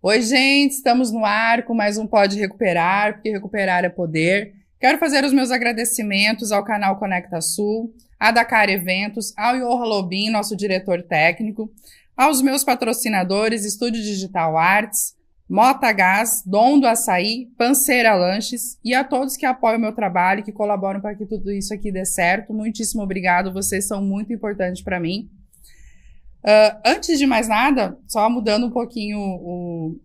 Oi, gente, estamos no ar com mais um Pode Recuperar, porque recuperar é poder. Quero fazer os meus agradecimentos ao canal Conecta Sul, à Dakar Eventos, ao Johan Lobin, nosso diretor técnico, aos meus patrocinadores, Estúdio Digital Arts, Mota Gás, Dom do Açaí, Panceira Lanches e a todos que apoiam o meu trabalho e que colaboram para que tudo isso aqui dê certo. Muitíssimo obrigado, vocês são muito importantes para mim. Antes de mais nada, só mudando um pouquinho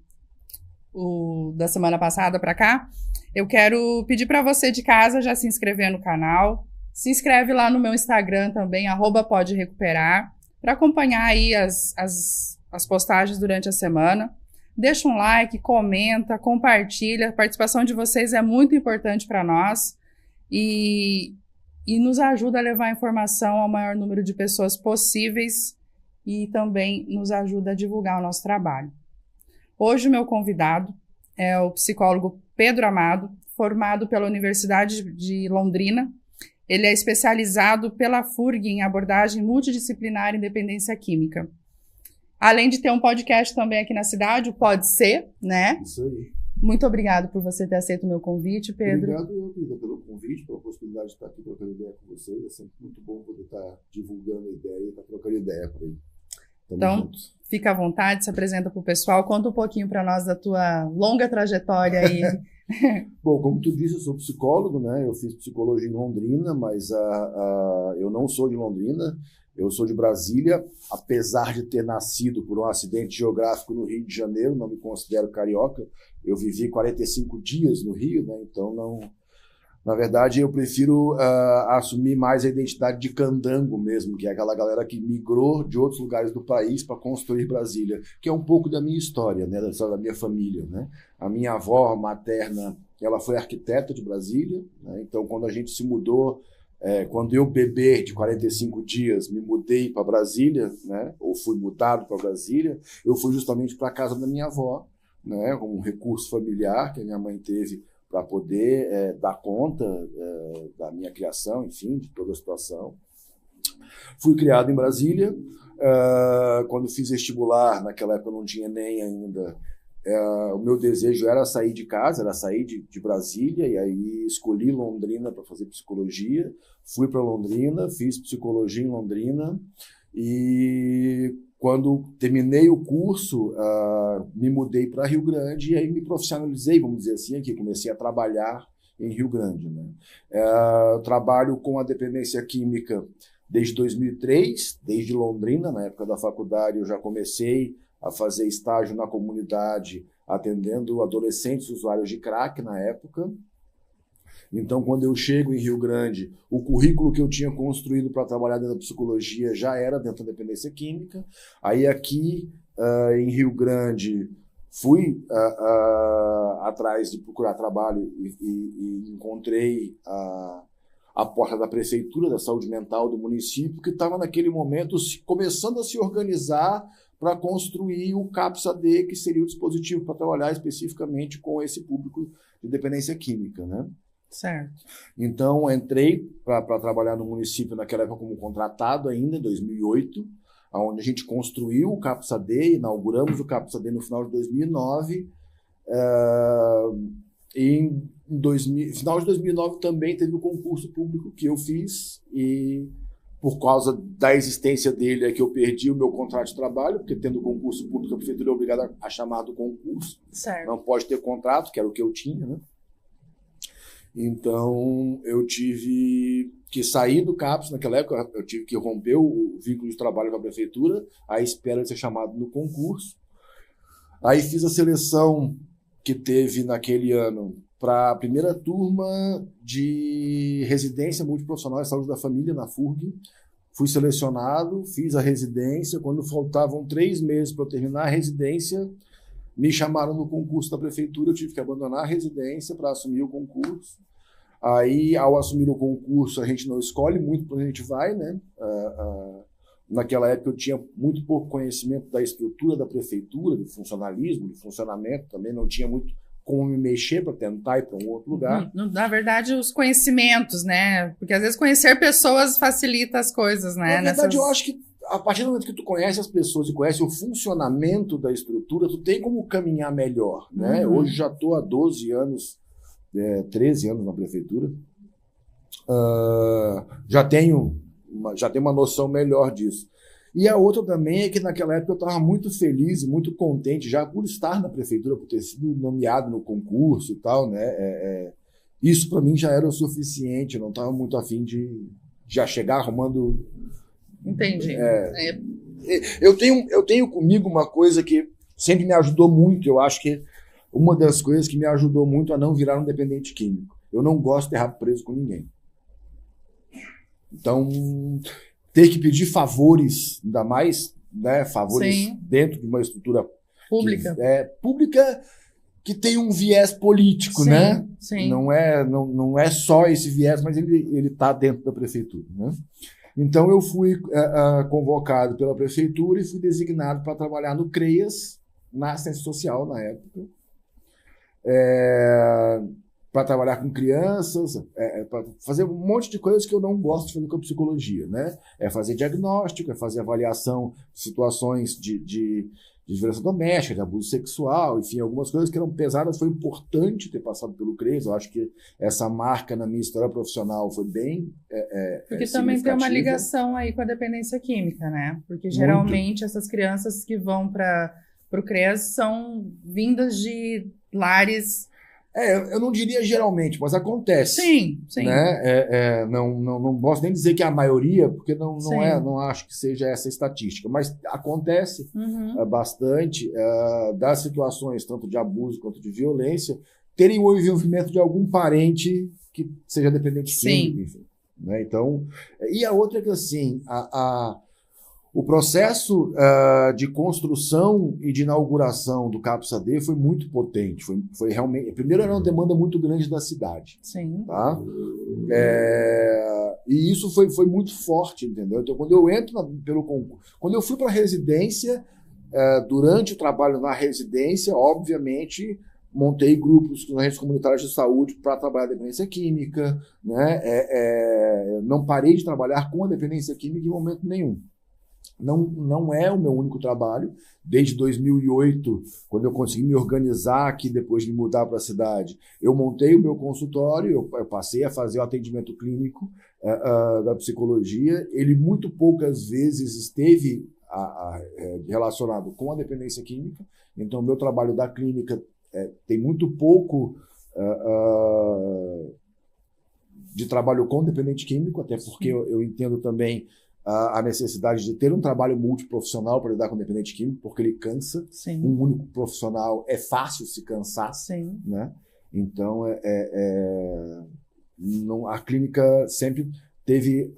o da semana passada para cá, eu quero pedir para você de casa já se inscrever no canal. Se inscreve lá no meu Instagram também, @poderecuperar, para acompanhar aí as postagens durante a semana. Deixa um like, comenta, compartilha. A participação de vocês é muito importante para nós e nos ajuda a levar a informação ao maior número de pessoas possíveis e também nos ajuda a divulgar o nosso trabalho. Hoje o meu convidado é o psicólogo Pedro Amado, formado pela Universidade de Londrina. Ele é especializado pela FURG em abordagem multidisciplinar e dependência química. Além de ter um podcast também aqui na cidade, o Pode Ser, né? Isso aí. Muito obrigado por você ter aceito o meu convite, Pedro. Obrigado, querida, pelo convite, pela possibilidade de estar aqui trocando ideia com vocês. É sempre muito bom poder estar divulgando a ideia e estar trocando ideia por aí. Então, fica à vontade, se apresenta para o pessoal, conta um pouquinho para nós da tua longa trajetória aí. Bom, como tu disse, eu sou psicólogo, né? Eu fiz psicologia em Londrina, mas eu não sou de Londrina, eu sou de Brasília, apesar de ter nascido por um acidente geográfico no Rio de Janeiro, não me considero carioca, eu vivi 45 dias no Rio, né? Então não... Na verdade, eu prefiro assumir mais a identidade de candango mesmo, que é aquela galera que migrou de outros lugares do país para construir Brasília, que é um pouco da minha história, né, da história da minha família, né? A minha avó materna, ela foi arquiteta de Brasília, né? Então, quando a gente se mudou, quando eu, bebê de 45 dias, me mudei para Brasília, né, ou fui mudado para Brasília, eu fui justamente para a casa da minha avó, né, com um recurso familiar que a minha mãe teve para poder dar conta da minha criação, enfim, de toda a situação. Fui criado em Brasília. Quando fiz vestibular, naquela época eu não tinha nem ainda, o meu desejo era sair de casa, era sair de Brasília, e aí escolhi Londrina para fazer psicologia. Fui para Londrina, fiz psicologia em Londrina, e quando terminei o curso, me mudei para Rio Grande e aí me profissionalizei, vamos dizer assim, aqui comecei a trabalhar em Rio Grande, né? Trabalho com a dependência química desde 2003, desde Londrina, na época da faculdade eu já comecei a fazer estágio na comunidade, atendendo adolescentes usuários de crack na época. Então, quando eu chego em Rio Grande, o currículo que eu tinha construído para trabalhar dentro da psicologia já era dentro da dependência química. Aí aqui em Rio Grande, fui atrás de procurar trabalho e encontrei a porta da prefeitura da saúde mental do município, que estava naquele momento começando a se organizar para construir o CAPS-AD, que seria o dispositivo para trabalhar especificamente com esse público de dependência química, né? Certo. Então, entrei para trabalhar no município naquela época como contratado ainda, em 2008, onde a gente construiu o CAPS-AD, inauguramos o CAPS-AD no final de 2009. Em final de 2009 também teve o concurso público que eu fiz, e por causa da existência dele é que eu perdi o meu contrato de trabalho, porque tendo concurso público a prefeitura é obrigada a chamar do concurso. Certo. Não pode ter contrato, que era o que eu tinha, né? Então, eu tive que sair do CAPS naquela época, eu tive que romper o vínculo de trabalho com a prefeitura, à espera de ser chamado no concurso. Aí fiz a seleção que teve naquele ano para a primeira turma de residência multiprofissional de saúde da família, na FURG. Fui selecionado, fiz a residência. Quando faltavam 3 meses para eu terminar a residência, me chamaram no concurso da prefeitura, eu tive que abandonar a residência para assumir o concurso. Aí, ao assumir o concurso, a gente não escolhe muito para onde a gente vai, né? Naquela época eu tinha muito pouco conhecimento da estrutura da prefeitura, do funcionalismo, do funcionamento, também não tinha muito como me mexer para tentar ir para um outro lugar. Na verdade, os conhecimentos, né? Porque às vezes conhecer pessoas facilita as coisas, né? Na verdade, eu acho que a partir do momento que tu conhece as pessoas e conhece o funcionamento da estrutura, tu tem como caminhar melhor, né? Hoje já estou há 12 anos, 13 anos na prefeitura, já tenho uma noção melhor disso. E a outra também é que naquela época eu estava muito feliz e muito contente já por estar na prefeitura, por ter sido nomeado no concurso e tal, né? Isso para mim já era o suficiente, eu não estava muito afim de já chegar arrumando... Entendi. Eu tenho comigo uma coisa que sempre me ajudou muito, eu acho que uma das coisas que me ajudou muito a não virar um dependente químico. Eu não gosto de errar preso com ninguém. Então, ter que pedir favores, ainda mais, né, favores Sim. dentro de uma estrutura Pública. Pública que tem um viés político, Sim, né? sim. Não é só esse viés, mas ele está dentro da prefeitura, né? Então, eu fui convocado pela prefeitura e fui designado para trabalhar no CREAS, na assistência social, na época, para trabalhar com crianças, para fazer um monte de coisas que eu não gosto de fazer com a psicologia, né? É fazer diagnóstico, é fazer avaliação de situações de violência doméstica, de abuso sexual, enfim, algumas coisas que eram pesadas. Foi importante ter passado pelo CREAS. Eu acho que essa marca na minha história profissional foi bem Porque também tem uma ligação aí com a dependência química, né? Porque geralmente essas crianças que vão para o CREAS são vindas de lares... Eu não diria geralmente, mas acontece. Sim, sim. Né? Não posso nem dizer que é a maioria, porque não acho que seja essa estatística, mas acontece bastante das situações, tanto de abuso quanto de violência, terem o envolvimento de algum parente que seja dependente químico, enfim, né? Então, e a outra é que, assim, o processo de construção e de inauguração do CAPS-AD foi muito potente. Foi realmente... Primeiro, era uma demanda muito grande da cidade. Sim. Tá? E isso foi muito forte, entendeu? Então, quando eu entro pelo concurso... Quando eu fui para a residência, durante o trabalho na residência, obviamente, montei grupos nas redes comunitárias de saúde para trabalhar a dependência química, né? Não parei de trabalhar com a dependência química em momento nenhum. Não é o meu único trabalho. Desde 2008, quando eu consegui me organizar aqui, depois de me mudar para a cidade, eu montei o meu consultório, eu passei a fazer o atendimento clínico da psicologia. Ele muito poucas vezes esteve relacionado com a dependência química. Então, o meu trabalho da clínica tem muito pouco de trabalho com dependente químico, até porque eu entendo também a necessidade de ter um trabalho multiprofissional para lidar com o dependente químico, porque ele cansa. Sim. Um único profissional é fácil se cansar. Sim. Né? Então, a clínica sempre teve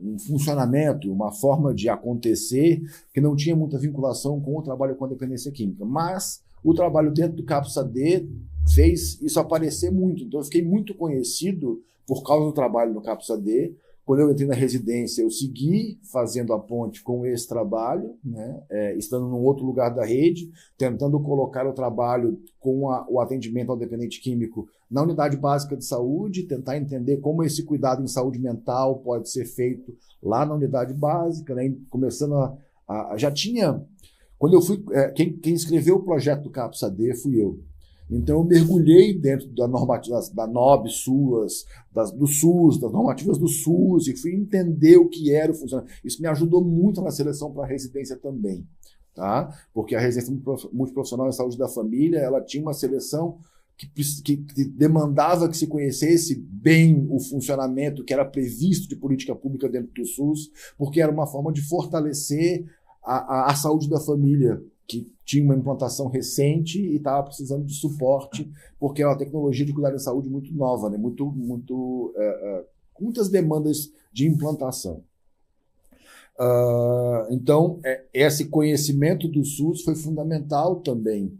um funcionamento, uma forma de acontecer que não tinha muita vinculação com o trabalho com a dependência química. Mas o trabalho dentro do CAPS-AD fez isso aparecer muito. Então, eu fiquei muito conhecido por causa do trabalho no CAPS-AD. Quando eu entrei na residência, eu segui fazendo a ponte com esse trabalho, né? Estando num outro lugar da rede, tentando colocar o trabalho com o atendimento ao dependente químico na unidade básica de saúde, tentar entender como esse cuidado em saúde mental pode ser feito lá na unidade básica, né? Começando já tinha... Quando eu fui... Quem escreveu o projeto do CAPS-AD fui eu. Então, eu mergulhei dentro da normativa da NOB, SUAS, do SUS, das normativas do SUS, e fui entender o que era o funcionamento. Isso me ajudou muito na seleção para a residência também, tá? Porque a residência multiprofissional em saúde da família, ela tinha uma seleção que demandava que se conhecesse bem o funcionamento que era previsto de política pública dentro do SUS, porque era uma forma de fortalecer a saúde da família, que tinha uma implantação recente e estava precisando de suporte, porque é uma tecnologia de cuidado de saúde muito nova, né? Muitas demandas de implantação. Então, esse conhecimento do SUS foi fundamental também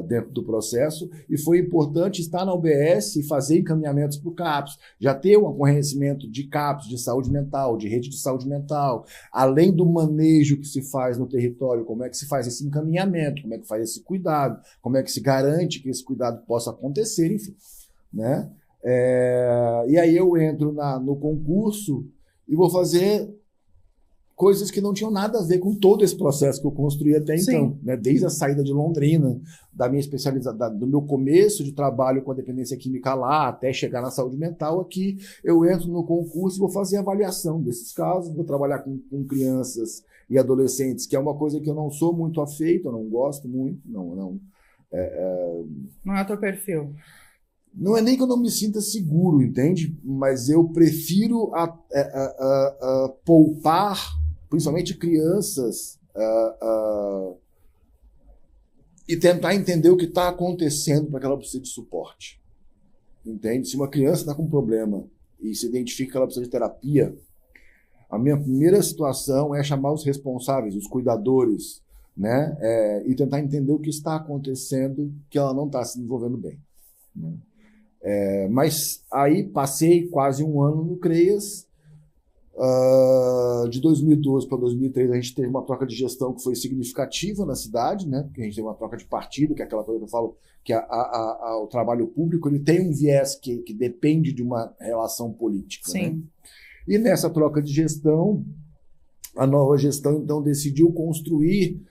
dentro do processo, e foi importante estar na UBS e fazer encaminhamentos para o CAPS, já ter um conhecimento de CAPS, de saúde mental, de rede de saúde mental, além do manejo que se faz no território, como é que se faz esse encaminhamento, como é que faz esse cuidado, como é que se garante que esse cuidado possa acontecer, enfim, né? E aí eu entro no concurso e vou fazer coisas que não tinham nada a ver com todo esse processo que eu construí até então, né? Desde a saída de Londrina, da minha especialização, do meu começo de trabalho com a dependência química lá, até chegar na saúde mental, aqui eu entro no concurso e vou fazer avaliação desses casos, vou trabalhar com crianças e adolescentes, que é uma coisa que eu não sou muito afeito, eu não gosto muito, não é o teu perfil. Não é nem que eu não me sinta seguro, entende? Mas eu prefiro poupar, principalmente crianças, e tentar entender o que está acontecendo para que ela precise de suporte. Entende? Se uma criança está com um problema e se identifica que ela precisa de terapia, a minha primeira situação é chamar os responsáveis, os cuidadores, né? E tentar entender o que está acontecendo, que ela não está se desenvolvendo bem, né? Mas aí passei quase um ano no CREAS. De 2012 para 2013 a gente teve uma troca de gestão que foi significativa na cidade, né? Porque a gente teve uma troca de partido, que é aquela coisa que eu falo que o trabalho público ele tem um viés que depende de uma relação política. Sim. Né? E nessa troca de gestão, a nova gestão então decidiu construir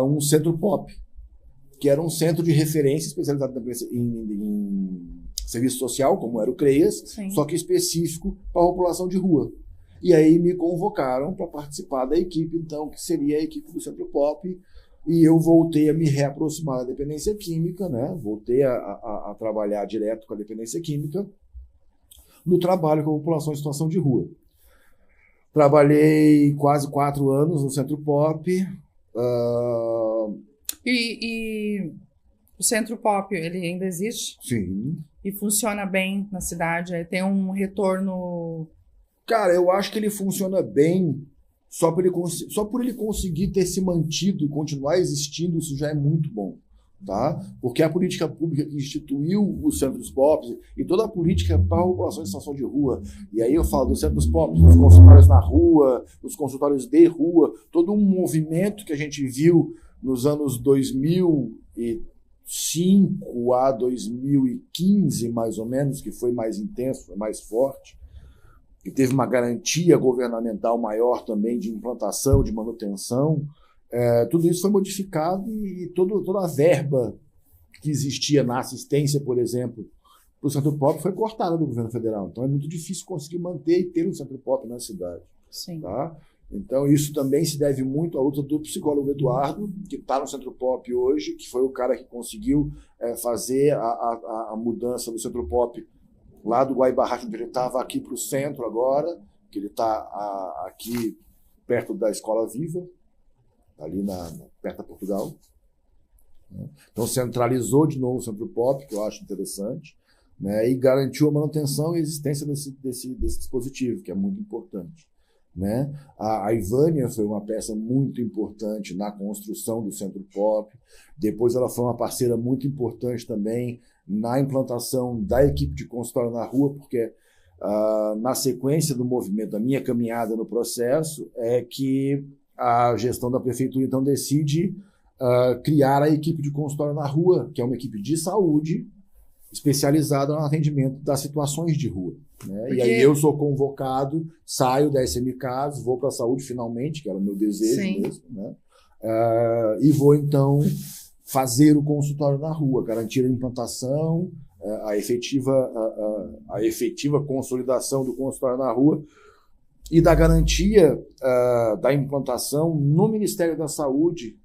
um centro POP, que era um centro de referência especializado em serviço social, como era o CREAS, Sim. Só que específico para a população de rua. E aí me convocaram para participar da equipe, então, que seria a equipe do Centro POP, e eu voltei a me reaproximar da dependência química, né? Voltei a trabalhar direto com a dependência química no trabalho com a população em situação de rua. Trabalhei quase 4 anos no Centro POP. E o Centro POP, ele ainda existe? Sim. E funciona bem na cidade? Tem um retorno... Cara, eu acho que ele funciona bem só por ele conseguir ter se mantido e continuar existindo, isso já é muito bom, tá? Porque a política pública que instituiu os centros POP e toda a política para a população em situação de rua, e aí eu falo dos centros POP, dos consultórios na rua, dos consultórios de rua, todo um movimento que a gente viu nos anos 2005 a 2015, mais ou menos, que foi mais intenso, foi mais forte, e teve uma garantia governamental maior também de implantação, de manutenção, tudo isso foi modificado e toda a verba que existia na assistência, por exemplo, para o Centro POP foi cortada do governo federal. Então é muito difícil conseguir manter e ter um Centro POP na cidade. Sim. Tá? Então isso também se deve muito à luta do psicólogo Eduardo, que está no Centro POP hoje, que foi o cara que conseguiu fazer a mudança do Centro POP lá do Guaibará, onde ele estava, aqui para o centro agora, que ele está aqui perto da Escola Viva, ali perto da Portugal. Então centralizou de novo o Centro POP, que eu acho interessante, né, e garantiu a manutenção e a existência desse dispositivo, que é muito importante. Né? A Ivânia foi uma peça muito importante na construção do Centro POP. Depois ela foi uma parceira muito importante também na implantação da equipe de consultório na rua, porque na sequência do movimento, da minha caminhada no processo, é que a gestão da prefeitura então decide criar a equipe de consultório na rua, que é uma equipe de saúde especializada no atendimento das situações de rua. Né? Porque... E aí eu sou convocado, saio da SMCAS, vou para a saúde finalmente, que era o meu desejo Sim. mesmo, né? E vou então fazer o consultório na rua, garantir a implantação, a efetiva consolidação do consultório na rua e da garantia da implantação no Ministério da Saúde,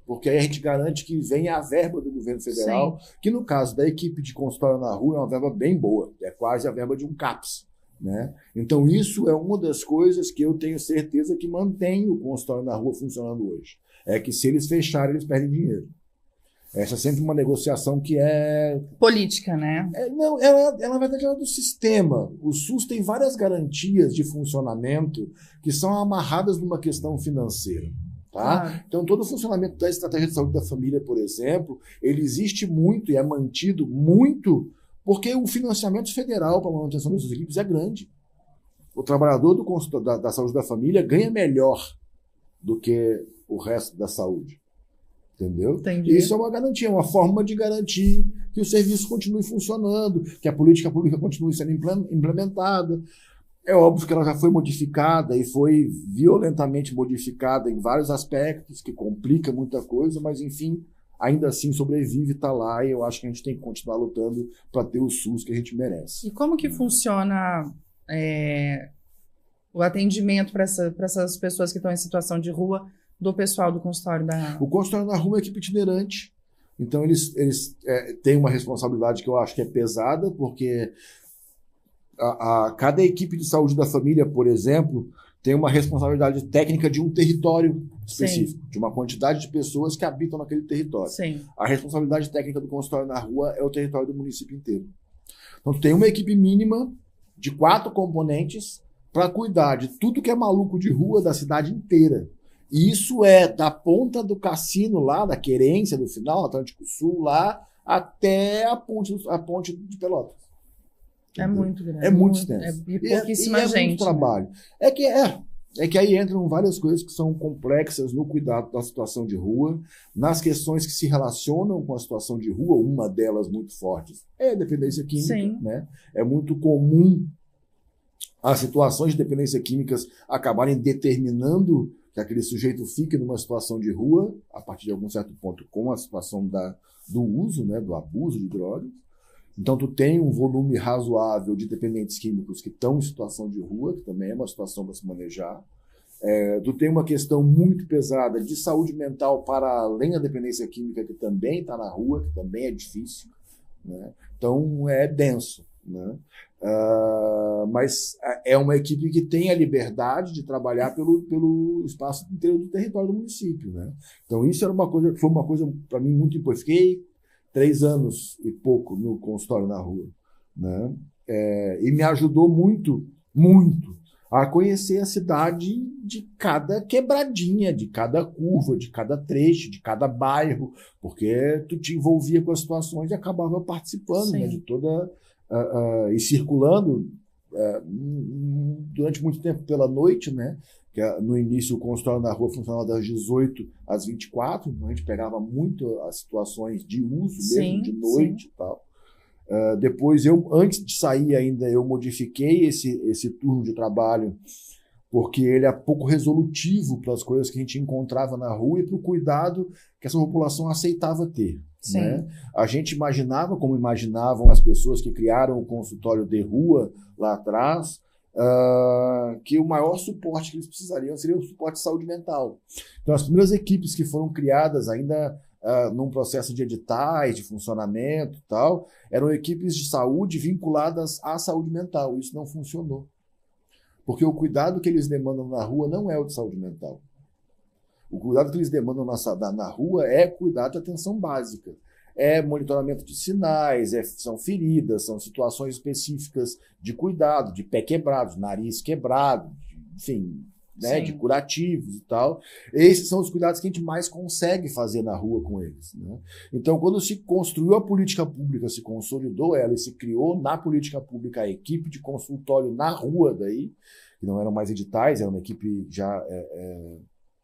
porque aí a gente garante que venha a verba do governo federal, Sim. que no caso da equipe de consultório na rua é uma verba bem boa, é quase a verba de um CAPS. Né? Então isso é uma das coisas que eu tenho certeza que mantém o consultório na rua funcionando hoje. É que se eles fecharem, eles perdem dinheiro. Essa é sempre uma negociação que é... política, né? Não, ela na verdade é do sistema. O SUS tem várias garantias de funcionamento que são amarradas numa questão financeira. Tá? Então, todo o funcionamento da estratégia de saúde da família, por exemplo, ele existe muito e é mantido muito porque o financiamento federal para a manutenção dessas equipes é grande. O trabalhador da saúde da família ganha melhor do que o resto da saúde. Entendeu? Entendi. Isso é uma garantia, uma forma de garantir que o serviço continue funcionando, que a política pública continue sendo implementada. É óbvio que ela já foi modificada e foi violentamente modificada em vários aspectos, que complica muita coisa, mas, enfim, ainda assim sobrevive, está lá, e eu acho que a gente tem que continuar lutando para ter o SUS que a gente merece. E como que funciona o atendimento para essas pessoas que estão em situação de rua do pessoal do consultório da... O consultório da rua é uma equipe itinerante, então eles têm uma responsabilidade que eu acho que é pesada, porque cada equipe de saúde da família, por exemplo, tem uma responsabilidade técnica de um território específico, Sim. de uma quantidade de pessoas que habitam naquele território. Sim. A responsabilidade técnica do consultório na rua é o território do município inteiro. Então, tem uma equipe mínima de 4 componentes para cuidar de tudo que é maluco de rua da cidade inteira. E isso é da ponta do cassino lá, da Querência, do final, Atlântico Sul, lá, até a ponte de Pelotas. É muito grande. É muito extenso. E pouquíssima gente. É muito trabalho. Né? É que aí entram várias coisas que são complexas no cuidado da situação de rua, nas questões que se relacionam com a situação de rua, uma delas muito forte é a dependência química. Sim. Né? É muito comum as situações de dependência químicas acabarem determinando que aquele sujeito fique numa situação de rua, a partir de algum certo ponto, com a situação do uso, né, do abuso de drogas. Então, tu tem um volume razoável de dependentes químicos que estão em situação de rua, que também é uma situação para se manejar. Tu tem uma questão muito pesada de saúde mental para além da dependência química, que também está na rua, que também é difícil. Né? Então, é denso. Né? Mas é uma equipe que tem a liberdade de trabalhar pelo espaço inteiro do território do município. Né? Então, isso foi uma coisa para mim muito importante. Fiquei 3 anos e pouco no consultório na rua, né? E me ajudou muito, muito a conhecer a cidade de cada quebradinha, de cada curva, de cada trecho, de cada bairro, porque tu te envolvia com as situações e acabava participando, né, de toda... e circulando durante muito tempo pela noite, né? No início, o consultório na rua funcionava das 18 às 24, então a gente pegava muito as situações de uso mesmo, de noite e tal. Depois, antes de sair ainda, eu modifiquei esse turno de trabalho, porque ele é pouco resolutivo para as coisas que a gente encontrava na rua e para o cuidado que essa população aceitava ter. Né? A gente imaginava, como imaginavam as pessoas que criaram o consultório de rua lá atrás, que o maior suporte que eles precisariam seria o suporte de saúde mental. Então, as primeiras equipes que foram criadas ainda num processo de editais, de funcionamento e tal, eram equipes de saúde vinculadas à saúde mental. Isso não funcionou. Porque o cuidado que eles demandam na rua não é o de saúde mental. O cuidado que eles demandam na rua é cuidado de atenção básica. É monitoramento de sinais, são feridas, são situações específicas de cuidado, de pé quebrado, nariz quebrado, enfim, né, de curativos e tal. Esses são os cuidados que a gente mais consegue fazer na rua com eles. Né? Então, quando se construiu a política pública, se consolidou ela e se criou na política pública a equipe de consultório na rua daí, que não eram mais editais, era uma equipe já...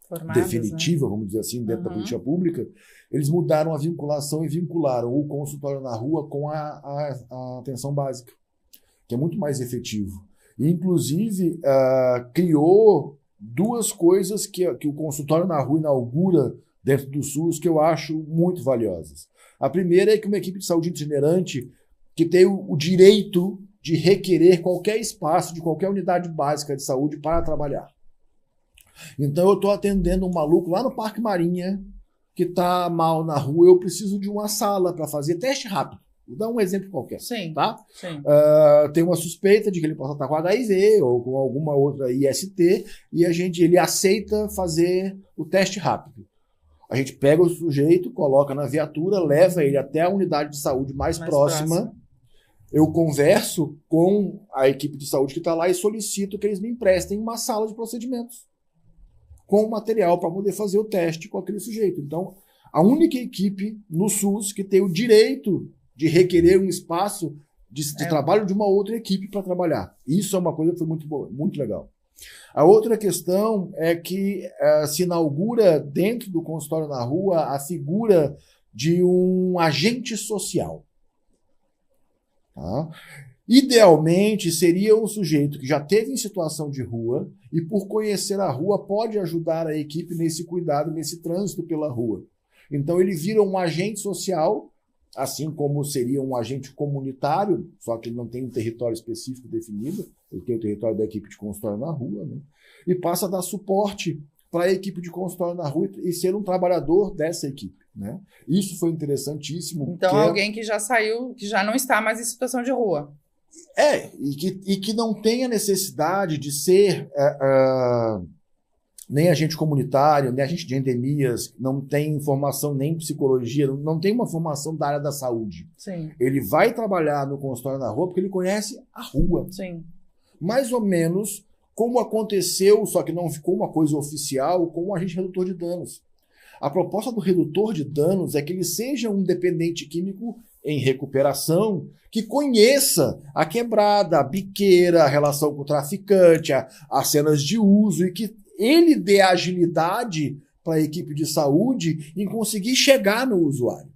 Formadas, definitiva, né? Vamos dizer assim, dentro da política pública, eles mudaram a vinculação e vincularam o consultório na rua com a atenção básica, que é muito mais efetivo. E, inclusive, criou 2 coisas que o consultório na rua inaugura dentro do SUS que eu acho muito valiosas. A primeira é que uma equipe de saúde itinerante que tem o direito de requerer qualquer espaço de qualquer unidade básica de saúde para trabalhar. Então, eu estou atendendo um maluco lá no Parque Marinha que está mal na rua, eu preciso de uma sala para fazer teste rápido. Vou dar um exemplo qualquer. Sim, tá? Sim. Tem uma suspeita de que ele possa estar com HIV ou com alguma outra IST e ele aceita fazer o teste rápido. A gente pega o sujeito, coloca na viatura, leva ele até a unidade de saúde mais próxima. Eu converso com a equipe de saúde que está lá e solicito que eles me emprestem uma sala de procedimentos com material para poder fazer o teste com aquele sujeito. Então, a única equipe no SUS que tem o direito de requerer um espaço de trabalho de uma outra equipe para trabalhar. Isso é uma coisa que foi muito boa, muito legal. A outra questão é que se inaugura dentro do consultório na rua a figura de um agente social. Tá? Idealmente, seria um sujeito que já teve em situação de rua e, por conhecer a rua, pode ajudar a equipe nesse cuidado, nesse trânsito pela rua. Então, ele vira um agente social, assim como seria um agente comunitário, só que ele não tem um território específico definido, ele tem o território da equipe de consultório na rua, né? E passa a dar suporte para a equipe de consultório na rua e ser um trabalhador dessa equipe, né? Isso foi interessantíssimo. Então, alguém que já saiu, que já não está mais em situação de rua. E que não tem a necessidade de ser nem agente comunitário, nem agente de endemias, não tem formação nem em psicologia, não tem uma formação da área da saúde. Sim. Ele vai trabalhar no consultório na rua porque ele conhece a rua. Sim. Mais ou menos como aconteceu, só que não ficou uma coisa oficial, com o agente redutor de danos. A proposta do redutor de danos é que ele seja um dependente químico em recuperação, que conheça a quebrada, a biqueira, a relação com o traficante, as cenas de uso, e que ele dê agilidade para a equipe de saúde em conseguir chegar no usuário.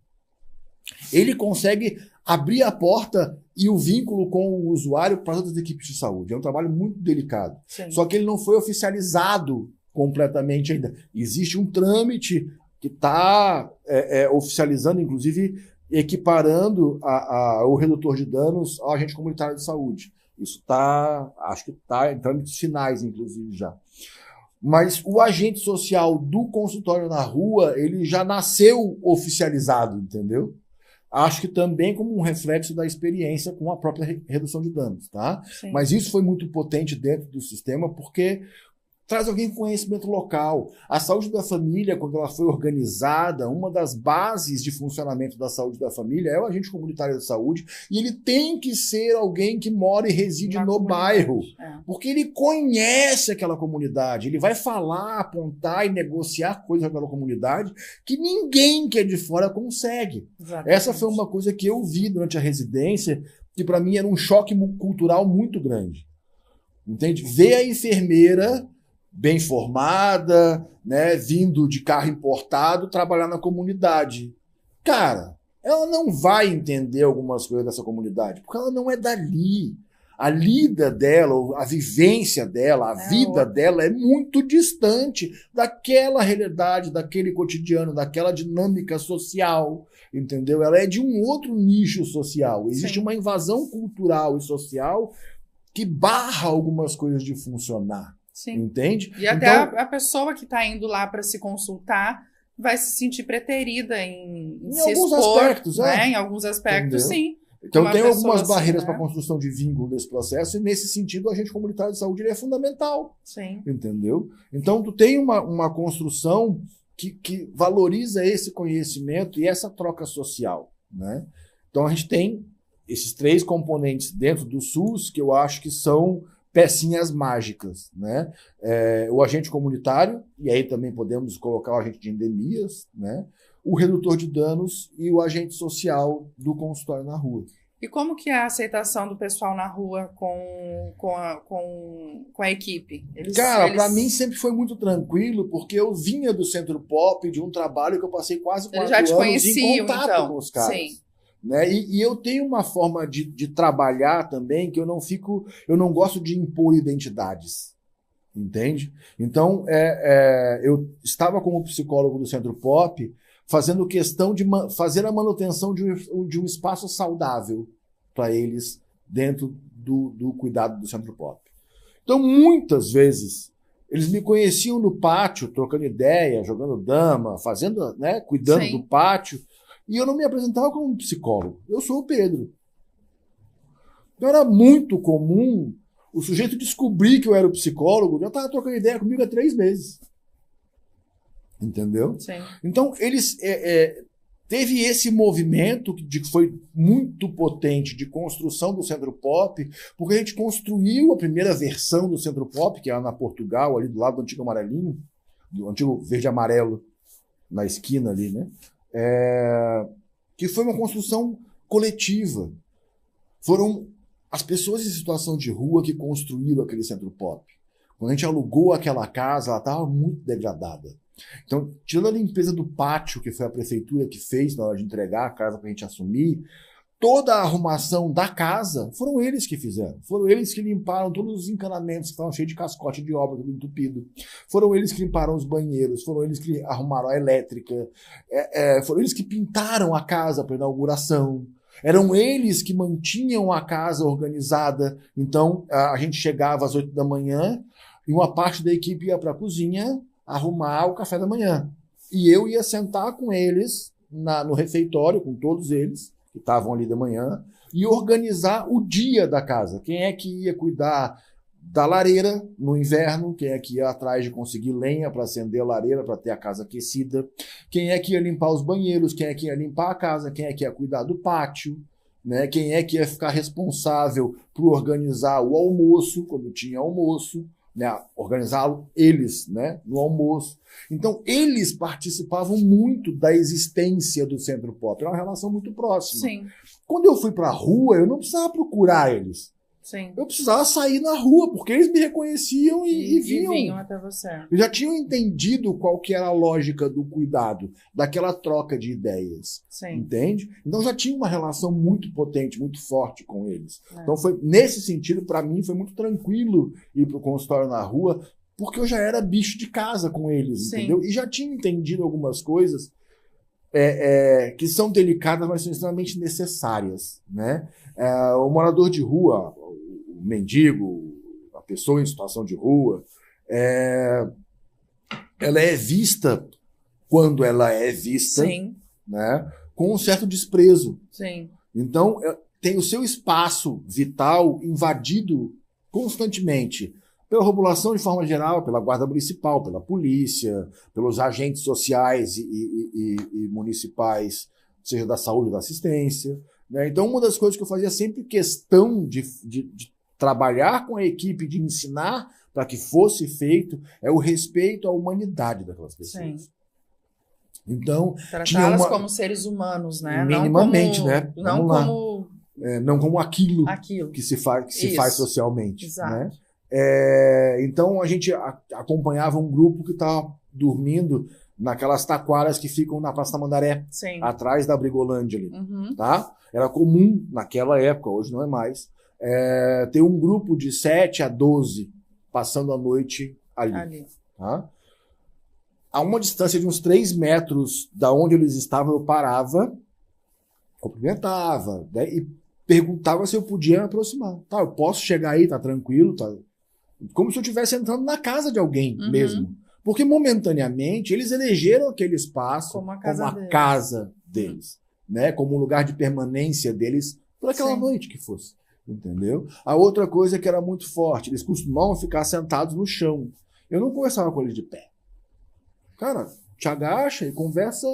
Ele consegue abrir a porta e o vínculo com o usuário para outras equipes de saúde. É um trabalho muito delicado. Sim. Só que ele não foi oficializado completamente ainda. Existe um trâmite que está oficializando, inclusive equiparando o redutor de danos ao agente comunitário de saúde. Isso acho que está em trâmites finais, inclusive, já. Mas o agente social do consultório na rua, ele já nasceu oficializado, entendeu? Acho que também como um reflexo da experiência com a própria redução de danos, tá? Sim. Mas isso foi muito potente dentro do sistema, porque traz alguém com conhecimento local. A saúde da família, quando ela foi organizada, uma das bases de funcionamento da saúde da família é o agente comunitário de saúde, e ele tem que ser alguém que mora e reside no bairro, porque ele conhece aquela comunidade, ele vai falar, apontar e negociar coisas com aquela comunidade que ninguém que é de fora consegue. Exatamente. Essa foi uma coisa que eu vi durante a residência, que para mim era um choque cultural muito grande. Entende? Ver a enfermeira bem formada, né, vindo de carro importado, trabalhar na comunidade. Cara, ela não vai entender algumas coisas dessa comunidade, porque ela não é dali. A lida dela, a vivência dela, a vida dela é muito distante daquela realidade, daquele cotidiano, daquela dinâmica social, entendeu? Ela é de um outro nicho social. Existe uma invasão cultural e social que barra algumas coisas de funcionar. Sim. Entende? E até então, a pessoa que está indo lá para se consultar vai se sentir preterida em se alguns expor, aspectos, né? Em alguns aspectos, entendeu? Sim. Então tem algumas barreiras para a construção de vínculo nesse processo, e nesse sentido o agente comunitário de saúde ele é fundamental. Sim. Entendeu? Então tu tem uma construção que valoriza esse conhecimento e essa troca social, né? Então a gente tem esses 3 componentes dentro do SUS que eu acho que são pecinhas mágicas, né? O agente comunitário, e aí também podemos colocar o agente de endemias, né? O redutor de danos e o agente social do consultório na rua. E como que é a aceitação do pessoal na rua com a equipe? Cara, para mim sempre foi muito tranquilo, porque eu vinha do Centro Pop, de um trabalho que eu passei quase 4 anos em contato com os caras. Sim. Né? E eu tenho uma forma de trabalhar também que eu não gosto de impor identidades, entende? Então, eu estava como psicólogo do Centro Pop fazendo questão de fazer a manutenção de um espaço saudável para eles dentro do cuidado do Centro Pop. Então, muitas vezes, eles me conheciam no pátio, trocando ideia, jogando dama, fazendo, né, cuidando Sim. do pátio, e eu não me apresentava como um psicólogo. Eu sou o Pedro. Então era muito comum o sujeito descobrir que eu era o psicólogo, já estava trocando ideia comigo há 3 meses. Entendeu? Sim. Então, eles teve esse movimento que foi muito potente de construção do Centro Pop, porque a gente construiu a primeira versão do Centro Pop, que era na Portugal, ali do lado do antigo amarelinho, do antigo verde amarelo, na esquina ali, né? Que foi uma construção coletiva. Foram as pessoas em situação de rua que construíram aquele Centro Pop. Quando a gente alugou aquela casa, ela estava muito degradada. Então, tirando a limpeza do pátio, que foi a prefeitura que fez na hora de entregar a casa para a gente assumir, toda a arrumação da casa foram eles que fizeram. Foram eles que limparam todos os encanamentos que estavam cheios de cascote de obra, tudo entupido. Foram eles que limparam os banheiros, foram eles que arrumaram a elétrica, foram eles que pintaram a casa para inauguração. Eram eles que mantinham a casa organizada. Então, a gente chegava às 8 da manhã e uma parte da equipe ia para a cozinha arrumar o café da manhã. E eu ia sentar com eles no refeitório, com todos eles, que estavam ali de manhã, e organizar o dia da casa. Quem é que ia cuidar da lareira no inverno, quem é que ia atrás de conseguir lenha para acender a lareira, para ter a casa aquecida, quem é que ia limpar os banheiros, quem é que ia limpar a casa, quem é que ia cuidar do pátio, né? Quem é que ia ficar responsável por organizar o almoço, quando tinha almoço, né? Organizá-lo eles, né? No almoço. Então, eles participavam muito da existência do Centro Pop. Era uma relação muito próxima. Sim. Quando eu fui para a rua, eu não precisava procurar eles. Sim. Eu precisava sair na rua, porque eles me reconheciam e vinham. E vinham até você. Eu já tinham entendido qual que era a lógica do cuidado, daquela troca de ideias. Sim. Entende? Então já tinha uma relação muito potente, muito forte com eles. Então foi nesse sentido, para mim, foi muito tranquilo ir para o consultório na rua, porque eu já era bicho de casa com eles, Sim. entendeu? E já tinha entendido algumas coisas que são delicadas, mas são extremamente necessárias, né? O morador de rua, o mendigo, a pessoa em situação de rua, ela é vista, quando ela é vista, Sim. né, com um certo desprezo. Sim. Então, tem o seu espaço vital invadido constantemente pela população de forma geral, pela Guarda Municipal, pela polícia, pelos agentes sociais e municipais, seja da saúde ou da assistência, né? Então, uma das coisas que eu fazia sempre questão de trabalhar com a equipe, de ensinar para que fosse feito, é o respeito à humanidade daquelas pessoas. Sim. Então, tratá-las como seres humanos, né? Minimamente, não como, né? Não como como aquilo que se faz socialmente. Exato. Né? Então, a gente acompanhava um grupo que estava dormindo naquelas taquaras que ficam na Praça Tamandaré, Sim. atrás da Brigolândia ali. Uhum. Tá? Era comum, naquela época, hoje não é mais, ter um grupo de 7 a 12 passando a noite ali. Tá? A uma distância de uns 3 metros da onde eles estavam, eu parava, cumprimentava, né, e perguntava se eu podia me aproximar. Tá, eu posso chegar aí, tá tranquilo, tá? Como se eu estivesse entrando na casa de alguém mesmo. Porque, momentaneamente, eles elegeram aquele espaço como a casa deles, né? Como um lugar de permanência deles por aquela noite que fosse. Entendeu? A outra coisa que era muito forte, eles costumavam ficar sentados no chão. Eu não conversava com eles de pé. Cara, te agacha e conversa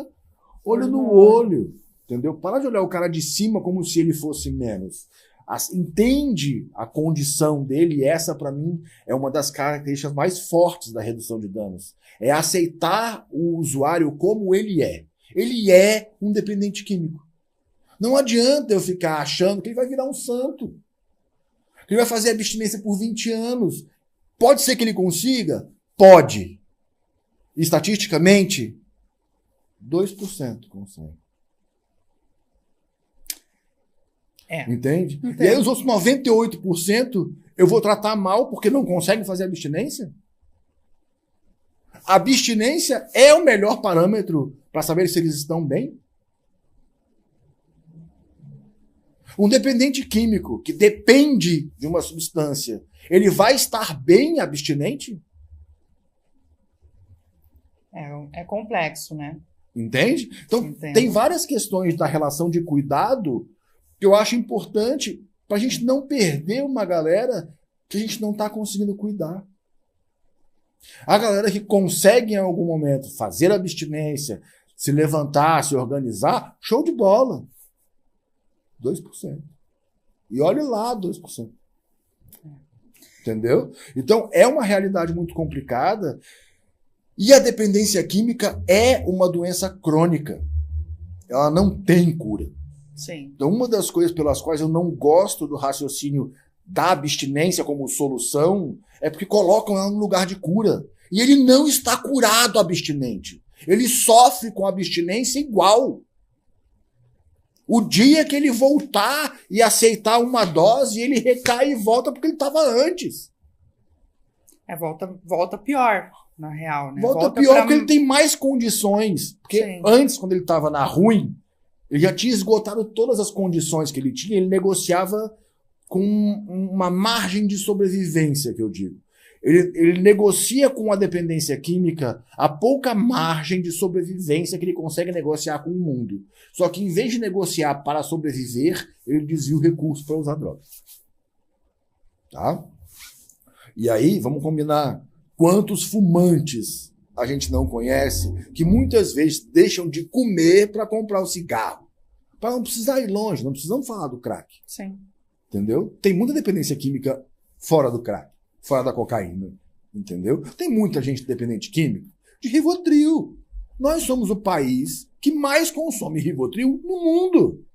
olho no olho. Entendeu? Para de olhar o cara de cima como se ele fosse menos. Entende a condição dele, e essa, para mim, é uma das características mais fortes da redução de danos. É aceitar o usuário como ele é. Ele é um dependente químico. Não adianta eu ficar achando que ele vai virar um santo. Que ele vai fazer abstinência por 20 anos. Pode ser que ele consiga? Pode. Estatisticamente, 2% consegue. Entende? E aí os outros 98% eu vou tratar mal porque não conseguem fazer abstinência? A abstinência é o melhor parâmetro para saber se eles estão bem? Um dependente químico que depende de uma substância, ele vai estar bem abstinente? É complexo, né? Entende? Então, tem várias questões da relação de cuidado que eu acho importante para a gente não perder uma galera que a gente não está conseguindo cuidar. A galera que consegue em algum momento fazer abstinência, se levantar, se organizar, show de bola. 2%. E olhe lá, 2%. Entendeu? Então, é uma realidade muito complicada e a dependência química é uma doença crônica. Ela não tem cura. Sim. Então, uma das coisas pelas quais eu não gosto do raciocínio da abstinência como solução é porque colocam ela no lugar de cura. E ele não está curado, abstinente. Ele sofre com a abstinência igual. O dia que ele voltar e aceitar uma dose, ele recai e volta porque ele estava antes. Volta pior, na real, né? Volta pior porque ele tem mais condições. Porque Sim. antes, quando ele estava na ruim, ele já tinha esgotado todas as condições que ele tinha, ele negociava com uma margem de sobrevivência, que eu digo. Ele negocia com a dependência química a pouca margem de sobrevivência que ele consegue negociar com o mundo. Só que, em vez de negociar para sobreviver, ele desvia o recurso para usar drogas. Tá? E aí, vamos combinar quantos fumantes a gente não conhece que muitas vezes deixam de comer para comprar o cigarro. Para não precisar ir longe, não precisamos falar do crack. Sim. Entendeu? Tem muita dependência química fora do crack. Fora da cocaína, entendeu? Tem muita gente dependente química de Rivotril. Nós somos o país que mais consome Rivotril no mundo.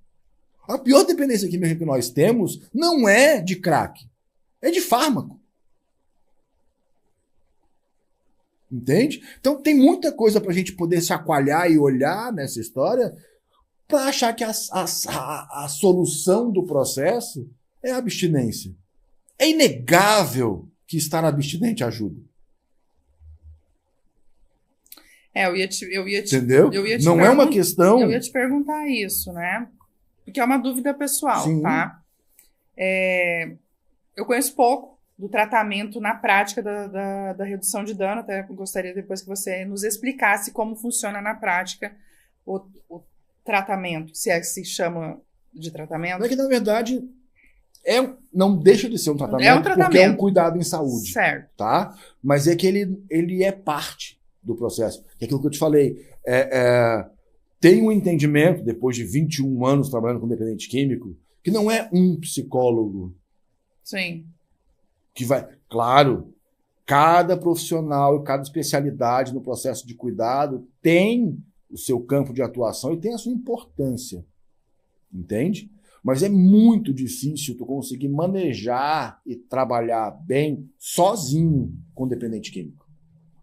A pior dependência química que nós temos não é de crack, é de fármaco. Entende? Então tem muita coisa para a gente poder chacoalhar e olhar nessa história para achar que a solução do processo é a abstinência. É inegável que estar abstinente ajuda. Entendeu? Não é uma questão... Eu ia te perguntar isso, né? Porque é uma dúvida pessoal, Sim. tá? Eu conheço pouco do tratamento na prática da redução de dano. Até gostaria depois que você nos explicasse como funciona na prática o tratamento, se é que se chama de tratamento. Não é que, na verdade... não deixa de ser um tratamento, porque é um cuidado em saúde. Certo. Tá? Mas é que ele é parte do processo. É aquilo que eu te falei. Tem um entendimento, depois de 21 anos trabalhando com dependente químico, que não é um psicólogo. Sim. Que vai... Claro, cada profissional e cada especialidade no processo de cuidado tem o seu campo de atuação e tem a sua importância. Entende? Mas é muito difícil tu conseguir manejar e trabalhar bem sozinho com dependente químico.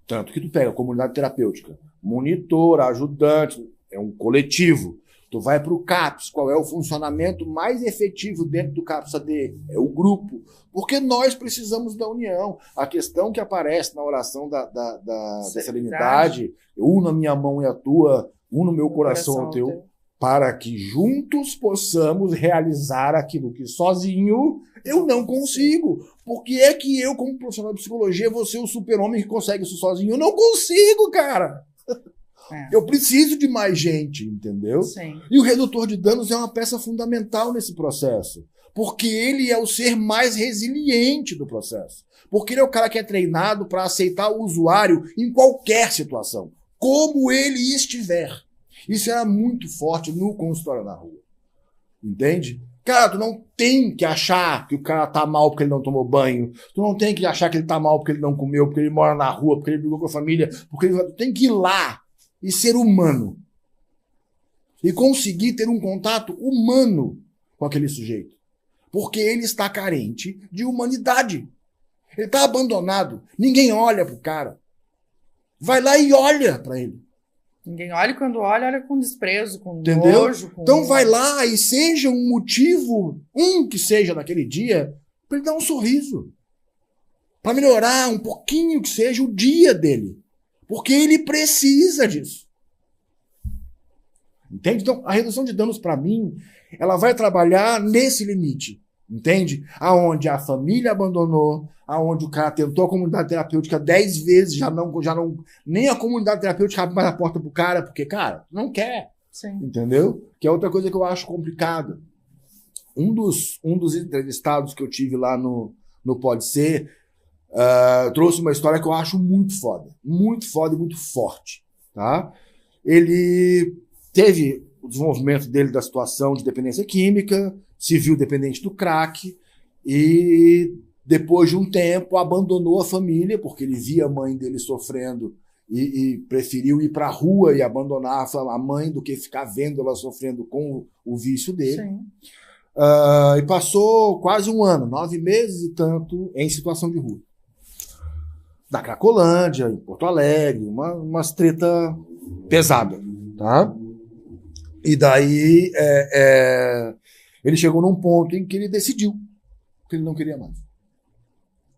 Tanto que tu pega a comunidade terapêutica, monitor, ajudante, é um coletivo. Tu vai para o CAPS, qual é o funcionamento mais efetivo dentro do CAPS-AD? É o grupo. Porque nós precisamos da união. A questão que aparece na oração da serenidade, eu uno a minha mão e a tua, uno meu coração ao teu, para que juntos possamos realizar aquilo que sozinho eu não consigo. Porque é que eu, como profissional de psicologia, vou ser o super-homem que consegue isso sozinho. Eu não consigo, cara. Eu preciso de mais gente, entendeu? Sim. E o redutor de danos é uma peça fundamental nesse processo. Porque ele é o ser mais resiliente do processo. Porque ele é o cara que é treinado para aceitar o usuário em qualquer situação. Como ele estiver. Isso era muito forte no consultório na rua. Entende? Cara, tu não tem que achar que o cara tá mal porque ele não tomou banho. Tu não tem que achar que ele tá mal porque ele não comeu, porque ele mora na rua, porque ele brigou com a família. Porque ele tem que ir lá e ser humano. E conseguir ter um contato humano com aquele sujeito. Porque ele está carente de humanidade. Ele está abandonado. Ninguém olha pro cara. Vai lá e olha para ele. Ninguém olha, e quando olha com desprezo, com Entendeu? nojo. Então vai lá e seja um motivo, que seja naquele dia, para ele dar um sorriso. Para melhorar um pouquinho que seja o dia dele. Porque ele precisa disso. Entende? Então, a redução de danos, para mim, ela vai trabalhar nesse limite. Entende? Aonde a família abandonou, aonde o cara tentou a comunidade terapêutica 10 vezes, já não, nem a comunidade terapêutica abre mais a porta pro cara, porque, cara, não quer. Sim. Entendeu? Que é outra coisa que eu acho complicada. Um dos entrevistados que eu tive lá no Pode Ser trouxe uma história que eu acho muito foda e muito forte. Tá? Ele teve o desenvolvimento dele da situação de dependência química, se viu dependente do crack e, depois de um tempo, abandonou a família porque ele via a mãe dele sofrendo e preferiu ir para a rua e abandonar a mãe do que ficar vendo ela sofrendo com o vício dele. Sim. E passou quase um ano, 9 meses e tanto, em situação de rua. Da Cracolândia, em Porto Alegre, umas treta pesada, tá? E daí ele chegou num ponto em que ele decidiu que ele não queria mais.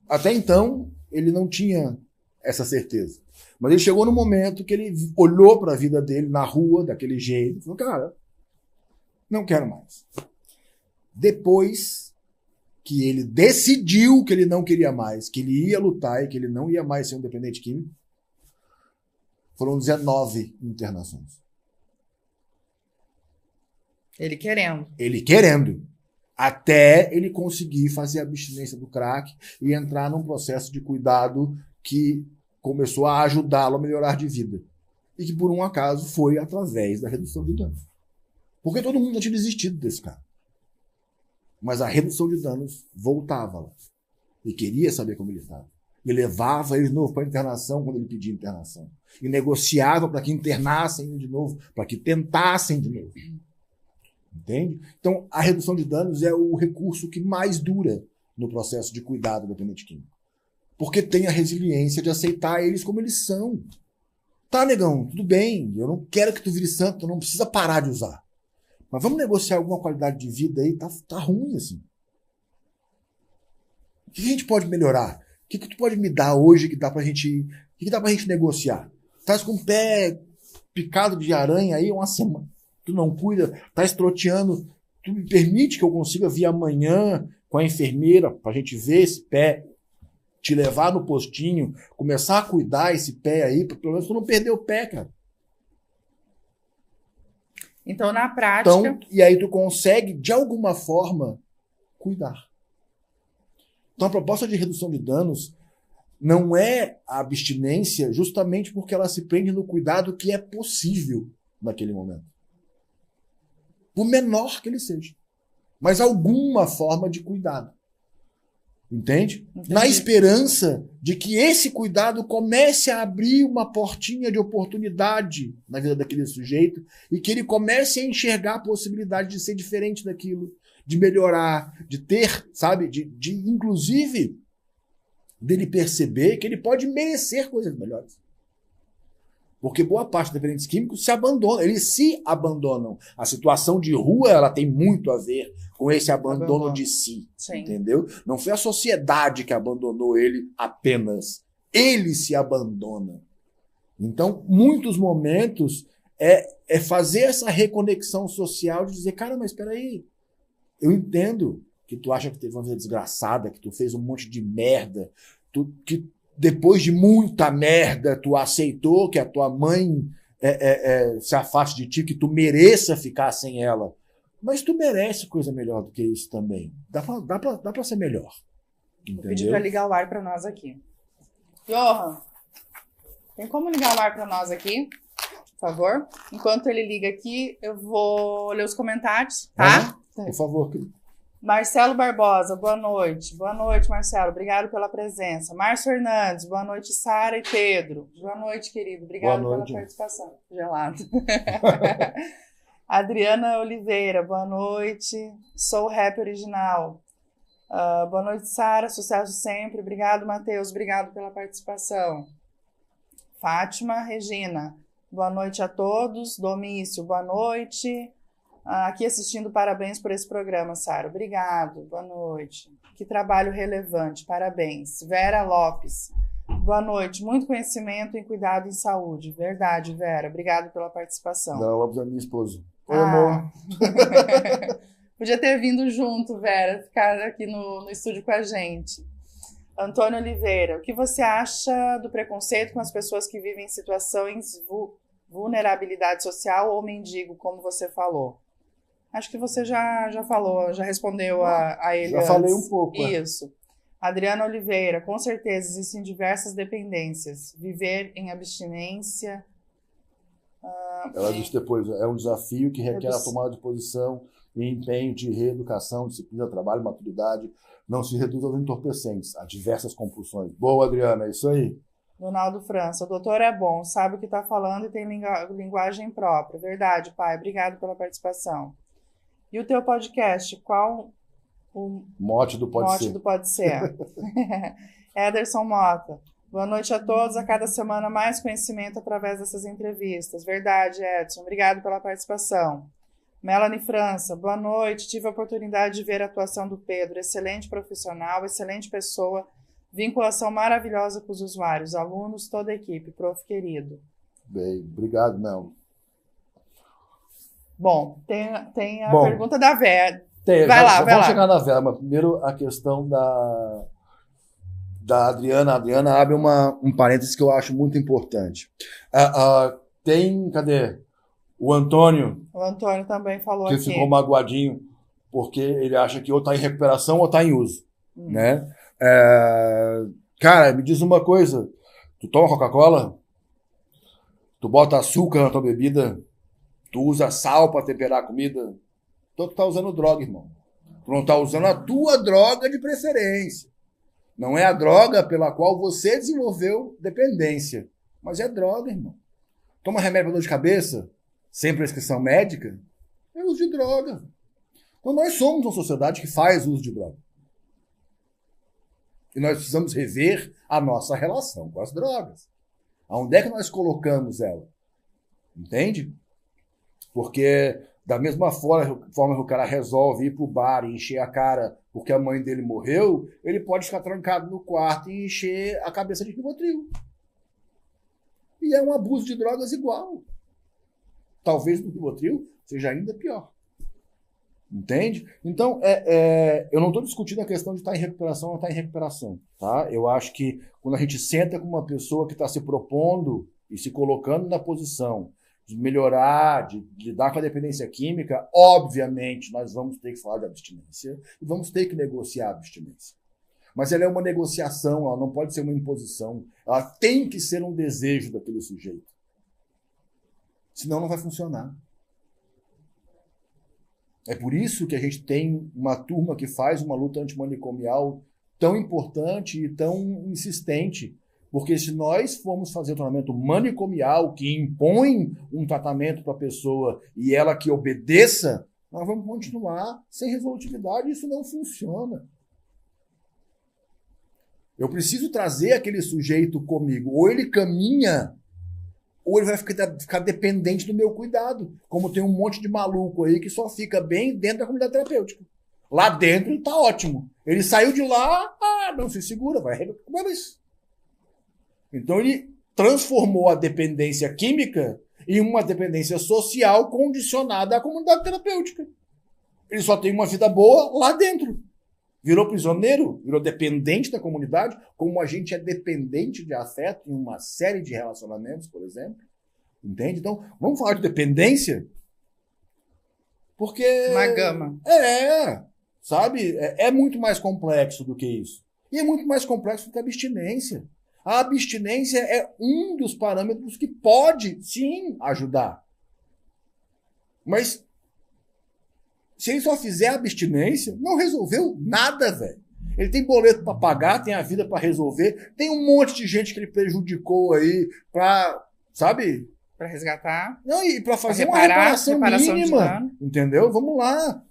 Até então, ele não tinha essa certeza. Mas ele chegou num momento que ele olhou para a vida dele na rua, daquele jeito, e falou, cara, não quero mais. Depois que ele decidiu que ele não queria mais, que ele ia lutar e que ele não ia mais ser um dependente químico, foram 19 internações. Ele querendo. Ele querendo. Até ele conseguir fazer a abstinência do crack e entrar num processo de cuidado que começou a ajudá-lo a melhorar de vida. E que, por um acaso, foi através da redução de danos. Porque todo mundo tinha desistido desse cara. Mas a redução de danos voltava lá. E queria saber como ele estava. E levava ele de novo para a internação quando ele pedia internação. E negociava para que internassem de novo, para que tentassem de novo. Entende? Então, a redução de danos é o recurso que mais dura no processo de cuidado do dependente químico. Porque tem a resiliência de aceitar eles como eles são. Tá, negão, tudo bem, eu não quero que tu vire santo, tu não precisa parar de usar. Mas vamos negociar alguma qualidade de vida aí, tá ruim assim. O que a gente pode melhorar? O que tu pode me dar hoje que dá pra gente. O que dá pra gente negociar? Tá com o pé picado de aranha aí uma semana. Tu não cuida, tá estroteando. Tu me permite que eu consiga vir amanhã com a enfermeira pra gente ver esse pé, te levar no postinho, começar a cuidar esse pé aí, pra pelo menos tu não perder o pé, cara. Então, na prática... Então, e aí tu consegue, de alguma forma, cuidar. Então, a proposta de redução de danos não é a abstinência justamente porque ela se prende no cuidado que é possível naquele momento. Por menor que ele seja. Mas alguma forma de cuidado. Entende? Entendi. Na esperança de que esse cuidado comece a abrir uma portinha de oportunidade na vida daquele sujeito e que ele comece a enxergar a possibilidade de ser diferente daquilo, de melhorar, de ter, sabe, de inclusive dele perceber que ele pode merecer coisas melhores. Porque boa parte dos dependentes químicos se abandonam, eles se abandonam. A situação de rua, ela tem muito a ver com esse abandono de si, Sim. Entendeu? Não foi a sociedade que abandonou ele apenas. Ele se abandona. Então, muitos momentos é fazer essa reconexão social de dizer, cara, mas espera aí, eu entendo que tu acha que teve uma vida desgraçada, que tu fez um monte de merda, que depois de muita merda tu aceitou que a tua mãe se afaste de ti, que tu mereça ficar sem ela. Mas tu merece coisa melhor do que isso também. Dá pra ser melhor. Entendeu? Vou pedir pra ligar o ar pra nós aqui. Johan, tem como ligar o ar pra nós aqui? Por favor. Enquanto ele liga aqui, eu vou ler os comentários, tá? Por favor. Marcelo Barbosa, boa noite. Boa noite, Marcelo. Obrigado pela presença. Márcio Hernandes, boa noite, Sara e Pedro. Boa noite, querido. Obrigado pela participação. Gelado. Adriana Oliveira, boa noite. Sou o rap original. Boa noite, Sara. Sucesso sempre. Obrigado, Matheus. Obrigado pela participação. Fátima Regina, boa noite a todos. Domício, boa noite. Aqui assistindo, parabéns por esse programa, Sara. Obrigado, boa noite. Que trabalho relevante, parabéns. Vera Lopes, boa noite. Muito conhecimento em cuidado em saúde. Verdade, Vera. Obrigado pela participação. Vera Lopes é minha esposa. Oi, amor. Podia ter vindo junto, Vera, ficar aqui no estúdio com a gente. Antônio Oliveira, o que você acha do preconceito com as pessoas que vivem em situações de vulnerabilidade social ou mendigo, como você falou? Acho que você já falou, já respondeu a ele antes. Já falei um pouco. Isso. Adriana Oliveira, com certeza existem diversas dependências. Viver em abstinência... Ela disse depois, é um desafio que requer a tomada de posição e empenho de reeducação, disciplina, trabalho, maturidade. Não se reduz aos entorpecentes, a diversas compulsões. Boa, Adriana, é isso aí. Donaldo França, o doutor é bom, sabe o que está falando e tem linguagem própria. Verdade, pai. Obrigado pela participação. E o teu podcast, qual o mote do Pode Ser? Ederson Mota. Boa noite a todos. A cada semana mais conhecimento através dessas entrevistas. Verdade, Edson. Obrigado pela participação. Melanie França, boa noite. Tive a oportunidade de ver a atuação do Pedro. Excelente profissional, excelente pessoa. Vinculação maravilhosa com os usuários, alunos, toda a equipe. Prof. querido. Bem, obrigado, Mel. Bom, tem a pergunta da Vera. Vamos chegar na Vera, mas primeiro a questão da Adriana. A Adriana abre um parênteses que eu acho muito importante. Cadê? O Antônio. O Antônio também falou que aqui. Ficou magoadinho porque ele acha que ou está em recuperação ou está em uso. Né? Cara, me diz uma coisa. Tu toma Coca-Cola? Tu bota açúcar na tua bebida? Tu usa sal para temperar a comida? Então tu tá usando droga, irmão. Tu não tá usando a tua droga de preferência. Não é a droga pela qual você desenvolveu dependência. Mas é droga, irmão. Toma remédio para dor de cabeça sem prescrição médica? É uso de droga. Então nós somos uma sociedade que faz uso de droga. E nós precisamos rever a nossa relação com as drogas. Aonde é que nós colocamos ela? Entende? Porque da mesma forma que o cara resolve ir pro bar e encher a cara porque a mãe dele morreu, ele pode ficar trancado no quarto e encher a cabeça de Rivotril. E é um abuso de drogas igual. Talvez no Rivotril seja ainda pior. Entende? Então, eu não estou discutindo a questão de estar em recuperação ou não estar em recuperação. Tá? Eu acho que quando a gente senta com uma pessoa que está se propondo e se colocando na posição de melhorar, de lidar com a dependência química, obviamente nós vamos ter que falar de abstinência e vamos ter que negociar a abstinência. Mas ela é uma negociação, ela não pode ser uma imposição. Ela tem que ser um desejo daquele sujeito. Senão não vai funcionar. É por isso que a gente tem uma turma que faz uma luta antimanicomial tão importante e tão insistente. Porque se nós formos fazer um tratamento manicomial que impõe um tratamento para a pessoa e ela que obedeça, nós vamos continuar sem resolutividade e isso não funciona. Eu preciso trazer aquele sujeito comigo. Ou ele caminha, ou ele vai ficar dependente do meu cuidado. Como tem um monte de maluco aí que só fica bem dentro da comunidade terapêutica. Lá dentro ele tá ótimo. Ele saiu de lá, não se segura, vai. Como é isso? Então ele transformou a dependência química em uma dependência social condicionada à comunidade terapêutica. Ele só tem uma vida boa lá dentro. Virou prisioneiro, virou dependente da comunidade, como a gente é dependente de afeto em uma série de relacionamentos, por exemplo. Entende? Então, vamos falar de dependência? Porque... uma gama. Sabe? É muito mais complexo do que isso. E é muito mais complexo do que a abstinência. A abstinência é um dos parâmetros que pode, sim, ajudar. Mas, se ele só fizer abstinência, não resolveu nada, velho. Ele tem boleto para pagar, tem a vida para resolver, tem um monte de gente que ele prejudicou aí para, sabe? Para resgatar. Não, e para fazer uma reparação mínima. Entendeu? Vamos lá.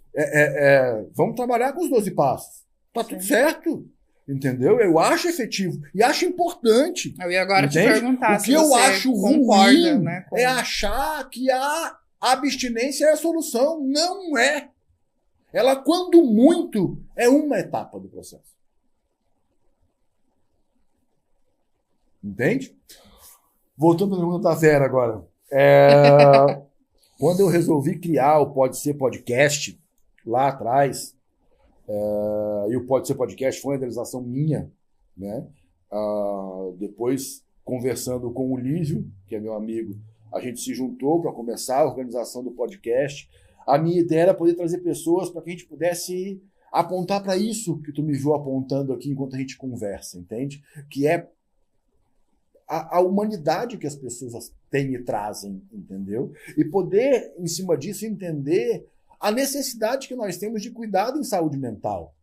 Vamos trabalhar com os 12 passos. Tá tudo certo. Entendeu? Eu acho efetivo e acho importante. Eu ia agora te perguntar o que eu acho ruim, né, é achar que a abstinência é a solução. Não é. Ela, quando muito, é uma etapa do processo. Entende? Voltando para a pergunta da Vera agora. Quando eu resolvi criar o Pode Ser Podcast, lá atrás, e o Pode Ser Podcast foi uma idealização minha, né? Depois, conversando com o Lísio, que é meu amigo, a gente se juntou para começar a organização do podcast. A minha ideia era poder trazer pessoas para que a gente pudesse apontar para isso que tu me viu apontando aqui enquanto a gente conversa, entende? Que é a humanidade que as pessoas têm e trazem, entendeu? E poder, em cima disso, entender a necessidade que nós temos de cuidado em saúde mental.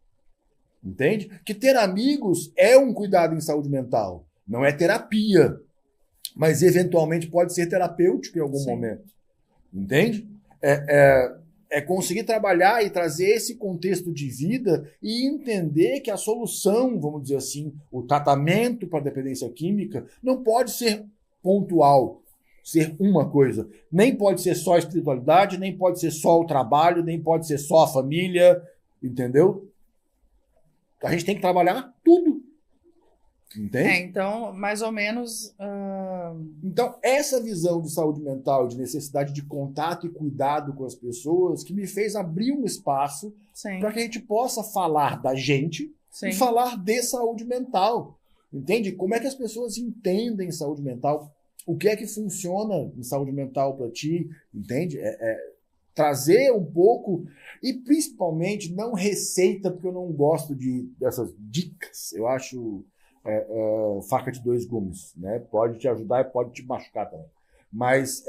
Entende? Que ter amigos é um cuidado em saúde mental. Não é terapia. Mas, eventualmente, pode ser terapêutico em algum momento. Entende? É conseguir trabalhar e trazer esse contexto de vida e entender que a solução, vamos dizer assim, o tratamento para a dependência química não pode ser pontual. ser uma coisa. Nem pode ser só a espiritualidade, nem pode ser só o trabalho, nem pode ser só a família, entendeu? A gente tem que trabalhar tudo. Entende? Então, mais ou menos... Então, essa visão de saúde mental, de necessidade de contato e cuidado com as pessoas, que me fez abrir um espaço para que a gente possa falar da gente e falar de saúde mental. Entende? Como é que as pessoas entendem saúde mental? O que é que funciona em saúde mental para ti? Entende? Trazer um pouco, e principalmente não receita, porque eu não gosto dessas dicas. Eu acho... faca de dois gumes, né? Pode te ajudar e pode te machucar também. Mas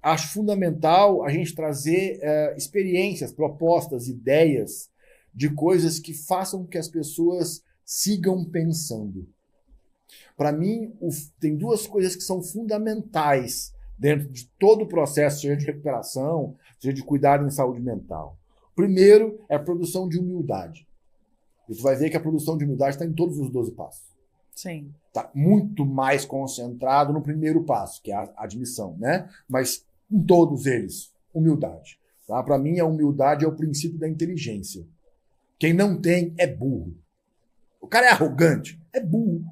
acho fundamental a gente trazer experiências, propostas, ideias de coisas que façam que as pessoas sigam pensando. Para mim, tem duas coisas que são fundamentais dentro de todo o processo, seja de recuperação, seja de cuidado em saúde mental. Primeiro é a produção de humildade. E tu vai ver que a produção de humildade está em todos os 12 passos. Sim. Está muito mais concentrado no primeiro passo, que é a admissão, né? Mas em todos eles, humildade. Tá? Para mim, a humildade é o princípio da inteligência. Quem não tem é burro. O cara é arrogante, é burro.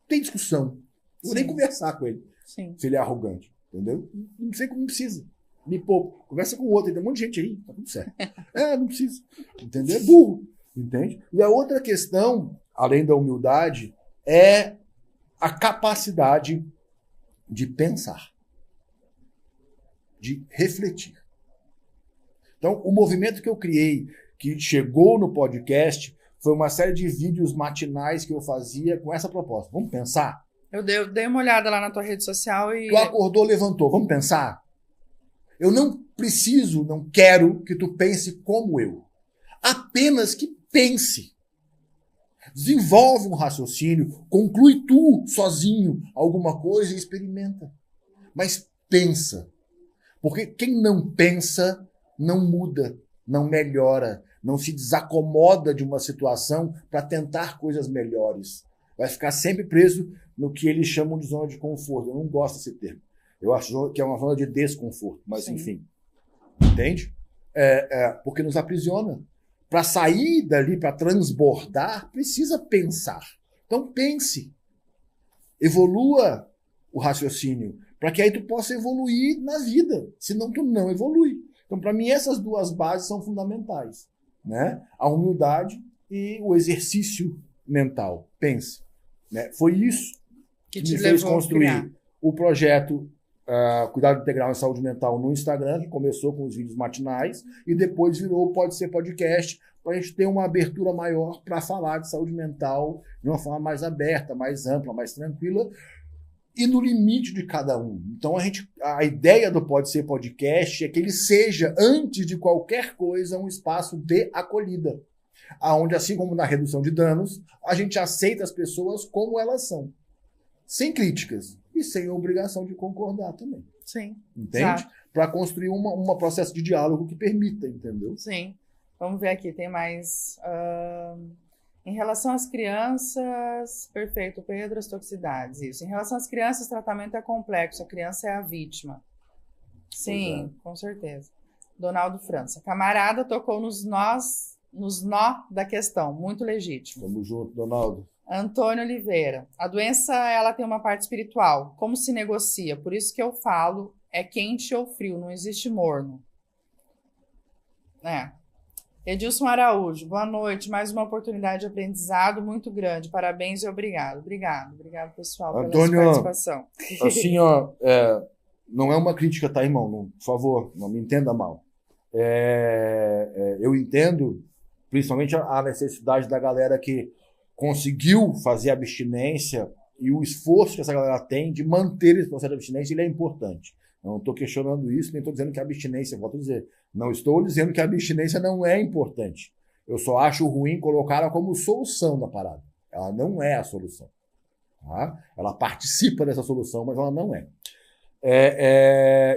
Tem discussão. Eu vou nem conversar com ele. Sim. Se ele é arrogante, entendeu? Não sei como precisa. Me poupa. Conversa com o outro. Tem um monte de gente aí. Tá tudo certo. Não precisa. Entendeu? É burro. Entende? E a outra questão, além da humildade, é a capacidade de pensar. De refletir. Então, o movimento que eu criei, que chegou no podcast, foi uma série de vídeos matinais que eu fazia com essa proposta. Vamos pensar? Eu dei uma olhada lá na tua rede social e... Tu acordou, levantou. Vamos pensar? Eu não preciso, não quero que tu pense como eu. Apenas que pense. Desenvolve um raciocínio, conclui tu, sozinho, alguma coisa e experimenta. Mas pensa. Porque quem não pensa, não muda, não melhora, não se desacomoda de uma situação para tentar coisas melhores. Vai ficar sempre preso no que eles chamam de zona de conforto. Eu não gosto desse termo. Eu acho que é uma zona de desconforto, mas enfim. Entende? Porque nos aprisiona. Para sair dali, para transbordar, precisa pensar. Então pense. Evolua o raciocínio, para que aí tu possa evoluir na vida. Senão tu não evolui. Então, para mim, essas duas bases são fundamentais. Né? A humildade e o exercício mental. Pense. Né? Foi isso que me fez construir o projeto Cuidado Integral em Saúde Mental no Instagram, que começou com os vídeos matinais e depois virou Pode Ser Podcast, para a gente ter uma abertura maior para falar de saúde mental de uma forma mais aberta, mais ampla, mais tranquila e no limite de cada um. Então, a ideia do Pode Ser Podcast é que ele seja, antes de qualquer coisa, um espaço de acolhida, onde, assim como na redução de danos, a gente aceita as pessoas como elas são, sem críticas. E sem a obrigação de concordar também. Sim. Entende? Para construir um processo de diálogo que permita, entendeu? Sim. Vamos ver aqui, tem mais. Em relação às crianças, perfeito, Pedro, as toxicidades, isso. Em relação às crianças, o tratamento é complexo, a criança é a vítima. Sim, com certeza. Donaldo França. Camarada tocou nos nó da questão, muito legítimo. Tamo junto, Donaldo. Antônio Oliveira. A doença, ela tem uma parte espiritual. Como se negocia? Por isso que eu falo, é quente ou frio, não existe morno. Edilson Araújo. Boa noite. Mais uma oportunidade de aprendizado muito grande. Parabéns e obrigado. Obrigado, pessoal, Antônio, pela sua participação. Assim, não é uma crítica, tá, irmão? Não, por favor, não me entenda mal. Eu entendo, principalmente, a necessidade da galera que conseguiu fazer abstinência e o esforço que essa galera tem de manter esse processo de abstinência, ele é importante. Eu não estou questionando isso, nem estou dizendo que a abstinência, volto a dizer, não estou dizendo que a abstinência não é importante. Eu só acho ruim colocá-la como solução da parada. Ela não é a solução. Tá? Ela participa dessa solução, mas ela não é.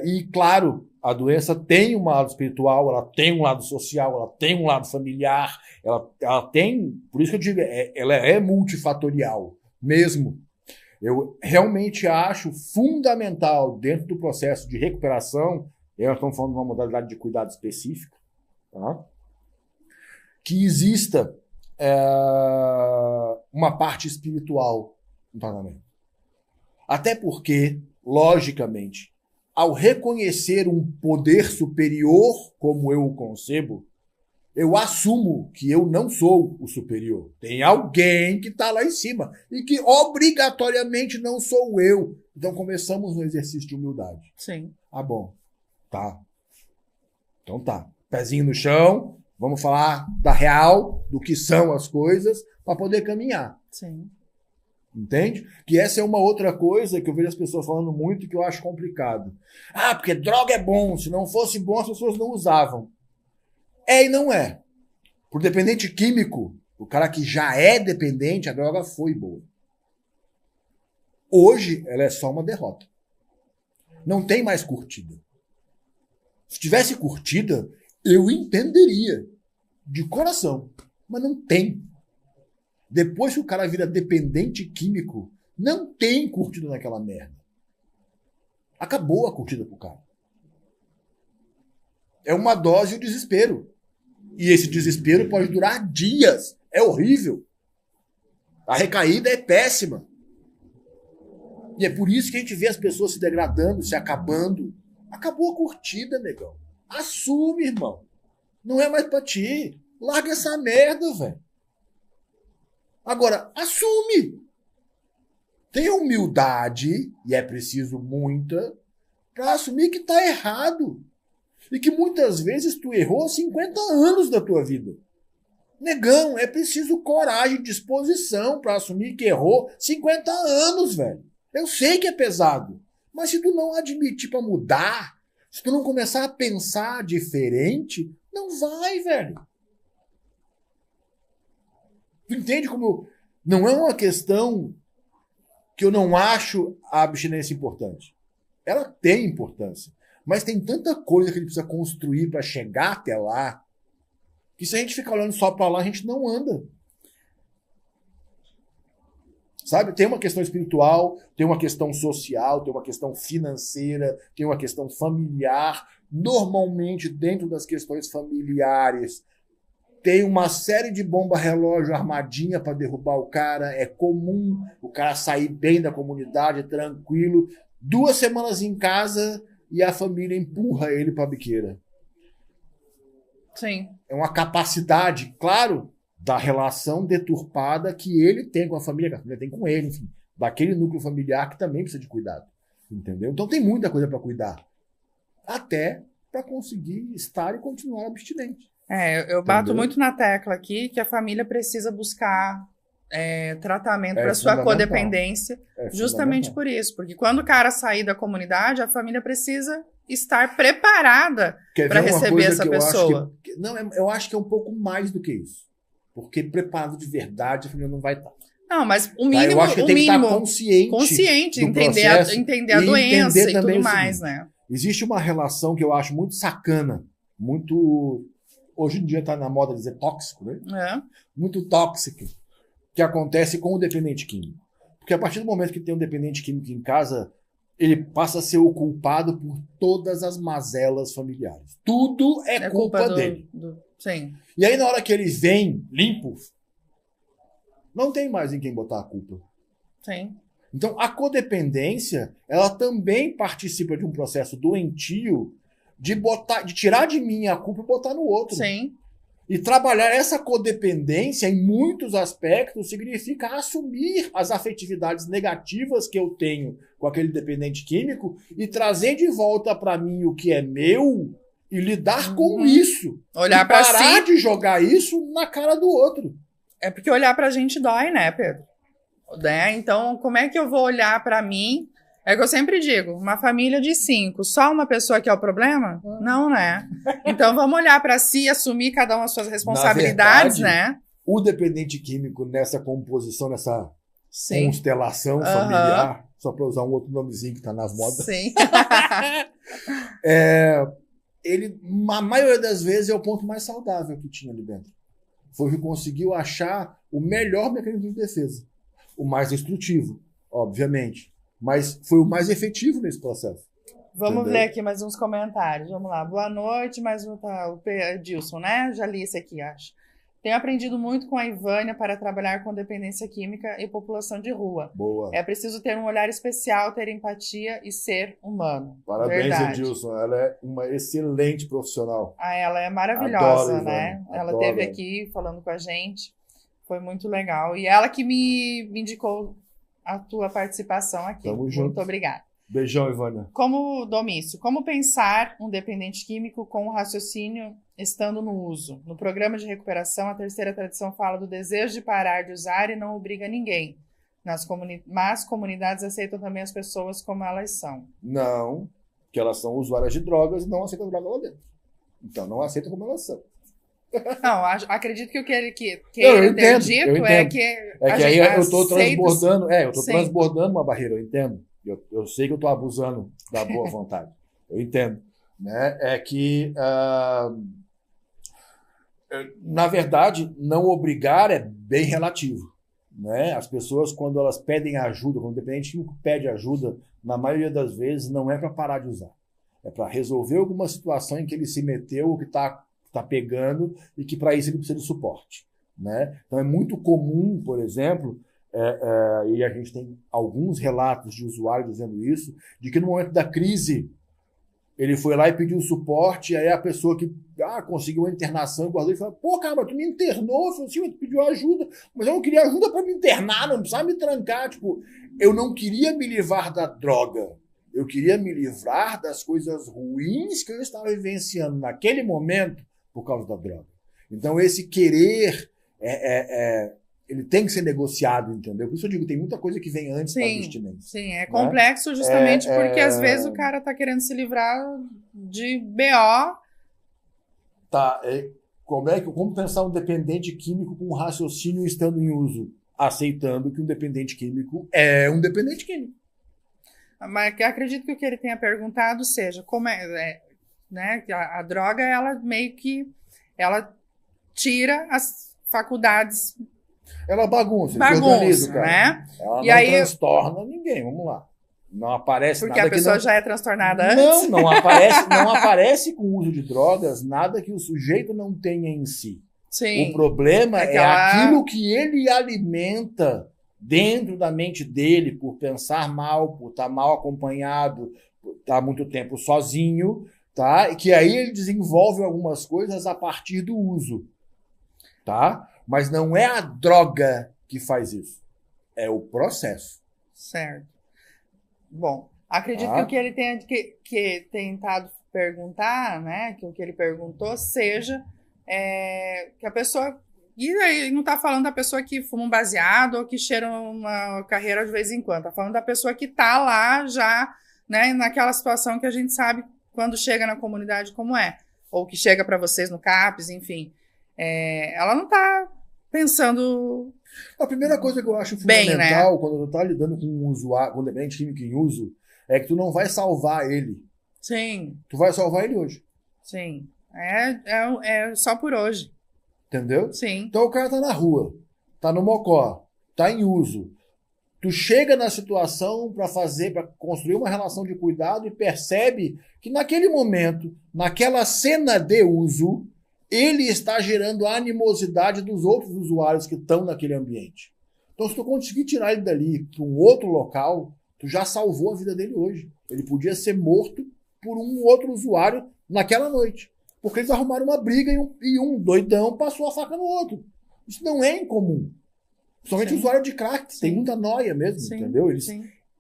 E, claro, a doença tem um lado espiritual, ela tem um lado social, ela tem um lado familiar, ela tem, por isso que eu digo, ela é multifatorial mesmo. Eu realmente acho fundamental, dentro do processo de recuperação, nós estamos falando de uma modalidade de cuidado específica, tá? Que exista uma parte espiritual no tratamento. Até porque, logicamente, ao reconhecer um poder superior, como eu o concebo, eu assumo que eu não sou o superior. Tem alguém que está lá em cima e que obrigatoriamente não sou eu. Então começamos um exercício de humildade. Sim. Ah, bom. Tá. Então tá. Pezinho no chão. Vamos falar da real, do que são as coisas, para poder caminhar. Sim. Entende? Que essa é uma outra coisa que eu vejo as pessoas falando muito e que eu acho complicado. Ah, porque droga é bom. Se não fosse bom, as pessoas não usavam. É e não é. Por dependente químico, o cara que já é dependente, a droga foi boa. Hoje, ela é só uma derrota. Não tem mais curtida. Se tivesse curtida, eu entenderia. De coração. Mas não tem. Depois que o cara vira dependente químico, não tem curtida naquela merda. Acabou a curtida pro cara. É uma dose e o desespero. E esse desespero pode durar dias. É horrível. A recaída é péssima. E é por isso que a gente vê as pessoas se degradando, se acabando. Acabou a curtida, negão. Assume, irmão. Não é mais pra ti. Larga essa merda, velho. Agora, assume. Tenha humildade, e é preciso muita, pra assumir que tá errado. E que muitas vezes tu errou 50 anos da tua vida. Negão, é preciso coragem, disposição para assumir que errou 50 anos, velho. Eu sei que é pesado. Mas se tu não admitir para mudar, se tu não começar a pensar diferente, não vai, velho. Tu entende como... Não é uma questão que eu não acho a abstinência importante. Ela tem importância. Mas tem tanta coisa que a gente precisa construir para chegar até lá, que se a gente ficar olhando só para lá, a gente não anda. Sabe? Tem uma questão espiritual, tem uma questão social, tem uma questão financeira, tem uma questão familiar. Normalmente, dentro das questões familiares, tem uma série de bomba-relógio, armadinha para derrubar o cara. É comum o cara sair bem da comunidade, tranquilo. 2 semanas em casa... e a família empurra ele para a biqueira. Sim. É uma capacidade, claro, da relação deturpada que ele tem com a família, que a família tem com ele, enfim, daquele núcleo familiar que também precisa de cuidado. Entendeu? Então tem muita coisa para cuidar. Até para conseguir estar e continuar abstinente. Eu bato muito na tecla aqui que a família precisa buscar tratamento para sua codependência, justamente por isso. Porque quando o cara sair da comunidade, a família precisa estar preparada para receber essa pessoa. Eu acho que é um pouco mais do que isso. Porque preparado de verdade, a família não vai estar. Não, mas o mínimo... Eu acho que tem que estar consciente entender a doença e tudo mais, né? Existe uma relação que eu acho muito sacana, muito... Hoje em dia está na moda dizer tóxico, né? Muito tóxico. Que acontece com o dependente químico. Porque a partir do momento que tem um dependente químico em casa, ele passa a ser o culpado por todas as mazelas familiares. Tudo é culpa dele. Sim. E aí, na hora que ele vem limpo, não tem mais em quem botar a culpa. Sim. Então, a codependência, ela também participa de um processo doentio de tirar de mim a culpa e botar no outro. Sim. E trabalhar essa codependência, em muitos aspectos, significa assumir as afetividades negativas que eu tenho com aquele dependente químico e trazer de volta para mim o que é meu e lidar com isso. Olhar para si. Parar de jogar isso na cara do outro. É porque olhar pra gente dói, né, Pedro? Então, como é que eu vou olhar pra mim? É o que eu sempre digo, uma família de 5, só uma pessoa que é o problema? Não, né? Então vamos olhar para si, assumir cada uma as suas responsabilidades, né? O dependente químico nessa composição, nessa constelação familiar, só para usar um outro nomezinho que está nas modas. Sim. Ele, a maioria das vezes, é o ponto mais saudável que tinha ali dentro. Foi que conseguiu achar o melhor mecanismo de defesa, o mais destrutivo. obviamente. Mas foi o mais efetivo nesse processo. Vamos Entendeu? ler aqui mais uns comentários. Vamos lá. Boa noite, mais um, tá, o Edilson, né? Já li esse aqui, acho. Tenho aprendido muito com a Ivânia para trabalhar com dependência química e população de rua. Boa. É preciso ter um olhar especial, ter empatia e ser humano. Parabéns, Verdade. Edilson. Ela é uma excelente profissional. Ah, ela é maravilhosa, Adoro, né? Ivânia. Ela Adoro. esteve aqui falando com a gente. Foi muito legal. E ela que me indicou a tua participação aqui. Tamo Muito junto. obrigada. Beijão, Ivânia. Como, Domício, como pensar um dependente químico com o raciocínio estando no uso? No programa de recuperação, a terceira tradição fala do desejo de parar de usar e não obriga ninguém. Mas comunidades aceitam também as pessoas como elas são. Não, que elas são usuárias de drogas e não aceitam droga lá dentro. Então, não aceitam como elas são. Não, acredito que o que ele Eu queira ter entendo, dito eu é entendo. que É que aí eu estou aceita- transbordando, eu estou Sim. transbordando uma barreira, eu entendo. Eu sei que eu estou abusando da boa vontade. Eu entendo. Né? É que, na verdade, não obrigar é bem relativo. Né? As pessoas, quando elas pedem ajuda, quando o dependente químico pede ajuda, na maioria das vezes não é para parar de usar. É para resolver alguma situação em que ele se meteu, ou que está pegando, e que para isso ele precisa de suporte. Né? Então é muito comum, por exemplo, e a gente tem alguns relatos de usuários dizendo isso, de que no momento da crise ele foi lá e pediu suporte, e aí a pessoa que conseguiu uma internação, guardou e falou, pô, cara, tu me internou, falou assim, tu pediu ajuda, mas eu não queria ajuda para me internar, não precisava me trancar, tipo, eu não queria me livrar da droga, eu queria me livrar das coisas ruins que eu estava vivenciando naquele momento por causa da droga. Então esse querer ele tem que ser negociado, entendeu? Por isso eu digo, tem muita coisa que vem antes da abstinência. Sim, é complexo justamente porque às vezes o cara tá querendo se livrar de BO. Tá, como pensar um dependente químico com raciocínio estando em uso? Aceitando que um dependente químico é um dependente químico. Mas eu acredito que o que ele tenha perguntado seja como né, a droga, ela meio que ela tira as faculdades. Ela bagunça, organiza, cara. Né? Ela e não aí, transtorna ninguém, vamos lá. Não aparece porque nada a pessoa que não... já é transtornada antes. Não aparece com o uso de drogas nada que o sujeito não tenha em si. Sim. O problema é aquilo que ele alimenta dentro da mente dele por pensar mal, por estar mal acompanhado, por estar muito tempo sozinho, tá? E que aí ele desenvolve algumas coisas a partir do uso, tá? Mas não é a droga que faz isso. É o processo. Certo. Bom, acredito que o que ele tenha que tentado perguntar, né? Que o que ele perguntou seja que a pessoa... E aí não está falando da pessoa que fuma um baseado ou que cheira uma carreira de vez em quando. Está falando da pessoa que está lá já, né, naquela situação que a gente sabe quando chega na comunidade como é. Ou que chega para vocês no CAPS, enfim. Ela não está pensando... A primeira coisa que eu acho fundamental, bem, né? quando tu está lidando com um usuário, com um dependente químico em uso, é que tu não vai salvar ele. Sim. Tu vai salvar ele hoje. Sim. É só por hoje. Entendeu? Sim. Então o cara tá na rua, tá no mocó, tá em uso. Tu chega na situação para construir uma relação de cuidado e percebe que naquele momento, naquela cena de uso, ele está gerando a animosidade dos outros usuários que estão naquele ambiente. Então, se tu conseguir tirar ele dali para um outro local, tu já salvou a vida dele hoje. Ele podia ser morto por um outro usuário naquela noite. Porque eles arrumaram uma briga e um doidão passou a faca no outro. Isso não é incomum. Somente usuário de crack, tem muita noia mesmo, entendeu?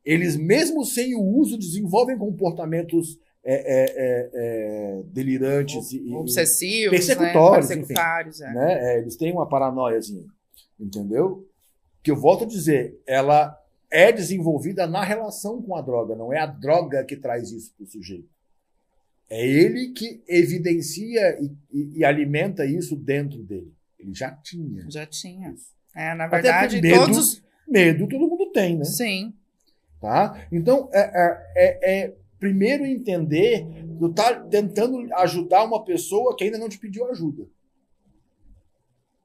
Eles, mesmo sem o uso, desenvolvem comportamentos delirantes e obsessivos, persecutórios, né? Eles têm uma paranoiazinha, entendeu? Que eu volto a dizer, ela é desenvolvida na relação com a droga, não é a droga que traz isso para o sujeito. É ele que evidencia e alimenta isso dentro dele. Ele já tinha. Já tinha. Na verdade, medo todo mundo tem, né? Sim. Tá? Então, primeiro entender que tu tá tentando ajudar uma pessoa que ainda não te pediu ajuda.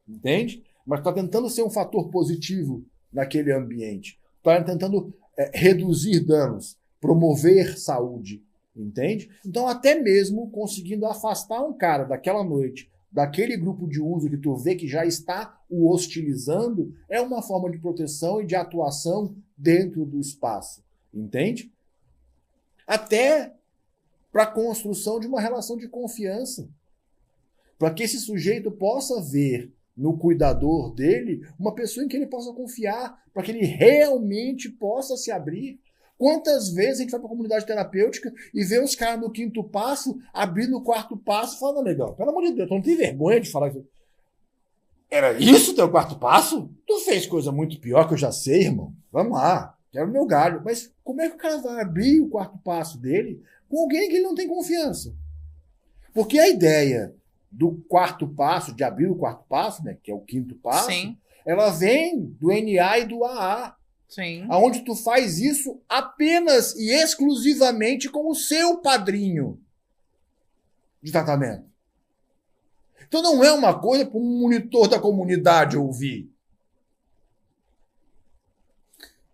Entende? Mas tu tá tentando ser um fator positivo naquele ambiente. está tentando reduzir danos, promover saúde, entende? Então, até mesmo conseguindo afastar um cara daquela noite, daquele grupo de uso que tu vê que já está o hostilizando, é uma forma de proteção e de atuação dentro do espaço, entende? Até para a construção de uma relação de confiança, para que esse sujeito possa ver no cuidador dele uma pessoa em que ele possa confiar, para que ele realmente possa se abrir. Quantas vezes a gente vai para a comunidade terapêutica e vê os caras no 5º passo, abrindo o 4º passo, falando, legal, pelo amor de Deus, tu não tem vergonha de falar isso? Era isso teu 4º passo? Tu fez coisa muito pior que eu já sei, irmão. Vamos lá, quero meu galho. Mas como é que o cara vai abrir o 4º passo dele com alguém que ele não tem confiança? Porque a ideia do 4º passo, de abrir o 4º passo, né, que é o 5º passo, sim, ela vem do NA e do AA. Sim. Onde tu faz isso apenas e exclusivamente com o seu padrinho de tratamento. Então não é uma coisa para um monitor da comunidade ouvir.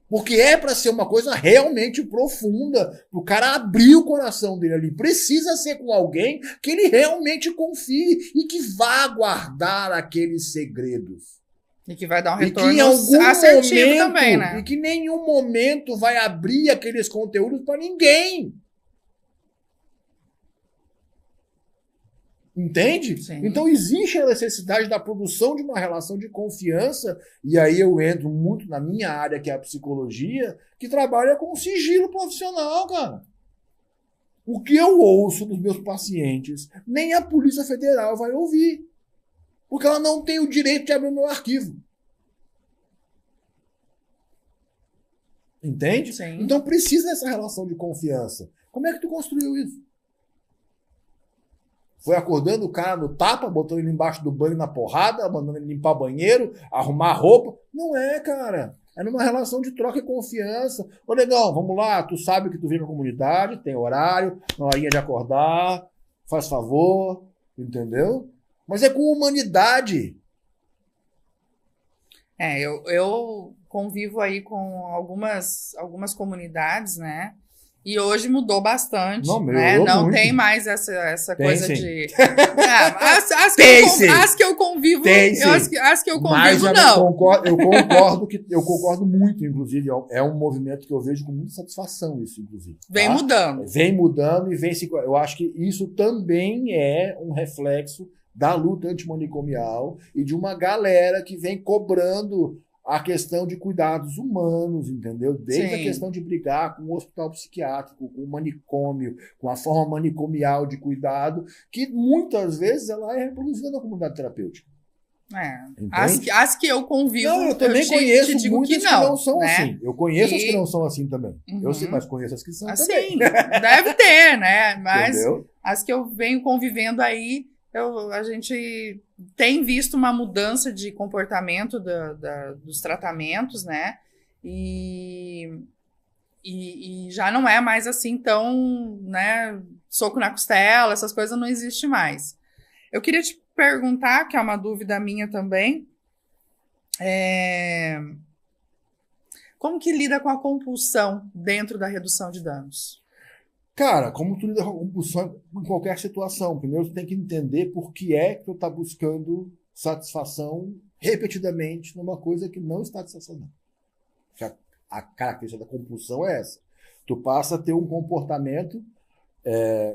Porque é para ser uma coisa realmente profunda, para o cara abrir o coração dele ali. Precisa ser com alguém que ele realmente confie e que vá guardar aqueles segredos. E que vai dar um retorno assertivo também, né? E que em nenhum momento vai abrir aqueles conteúdos para ninguém. Entende? Sim. Então existe a necessidade da produção de uma relação de confiança, e aí eu entro muito na minha área, que é a psicologia, que trabalha com sigilo profissional, cara. O que eu ouço dos meus pacientes, nem a Polícia Federal vai ouvir. Porque ela não tem o direito de abrir o meu arquivo. Entende? Sim. Então precisa dessa relação de confiança. Como é que tu construiu isso? Foi acordando o cara no tapa, botando ele embaixo do banho na porrada, mandando ele limpar banheiro, arrumar roupa? Não é, cara. É numa relação de troca e confiança. Ô, negão, vamos lá, tu sabe que tu vem na comunidade, tem horário, na horinha de acordar, faz favor, entendeu? Mas é com humanidade. Eu convivo aí com algumas comunidades, né? E hoje mudou bastante, né? Não tem mais essa coisa de... As que eu convivo, as que eu convivo, não. Eu concordo muito, inclusive. É um movimento que eu vejo com muita satisfação, isso, inclusive. Vem mudando. Vem mudando e vem se... Eu acho que isso também é um reflexo da luta antimanicomial e de uma galera que vem cobrando a questão de cuidados humanos, entendeu? Desde a questão de brigar com o hospital psiquiátrico, com o manicômio, com a forma manicomial de cuidado, que muitas vezes ela é reproduzida na comunidade terapêutica. As que eu convivo, eu também conheço muitas que não são, né? Assim. Eu conheço as que não são assim também. Eu sei, mas conheço as que são também. Deve ter, né? Mas entendeu? As que eu venho convivendo aí, a gente tem visto uma mudança de comportamento dos tratamentos, né? E já não é mais assim tão, né? Soco na costela, essas coisas não existem mais. Eu queria te perguntar, que é uma dúvida minha também, como que lida com a compulsão dentro da redução de danos? Cara, como tu lida com a compulsão em qualquer situação? Primeiro tu tem que entender por que é que tu tá buscando satisfação repetidamente numa coisa que não está te satisfazendo. A característica da compulsão é essa. Tu passa a ter um comportamento,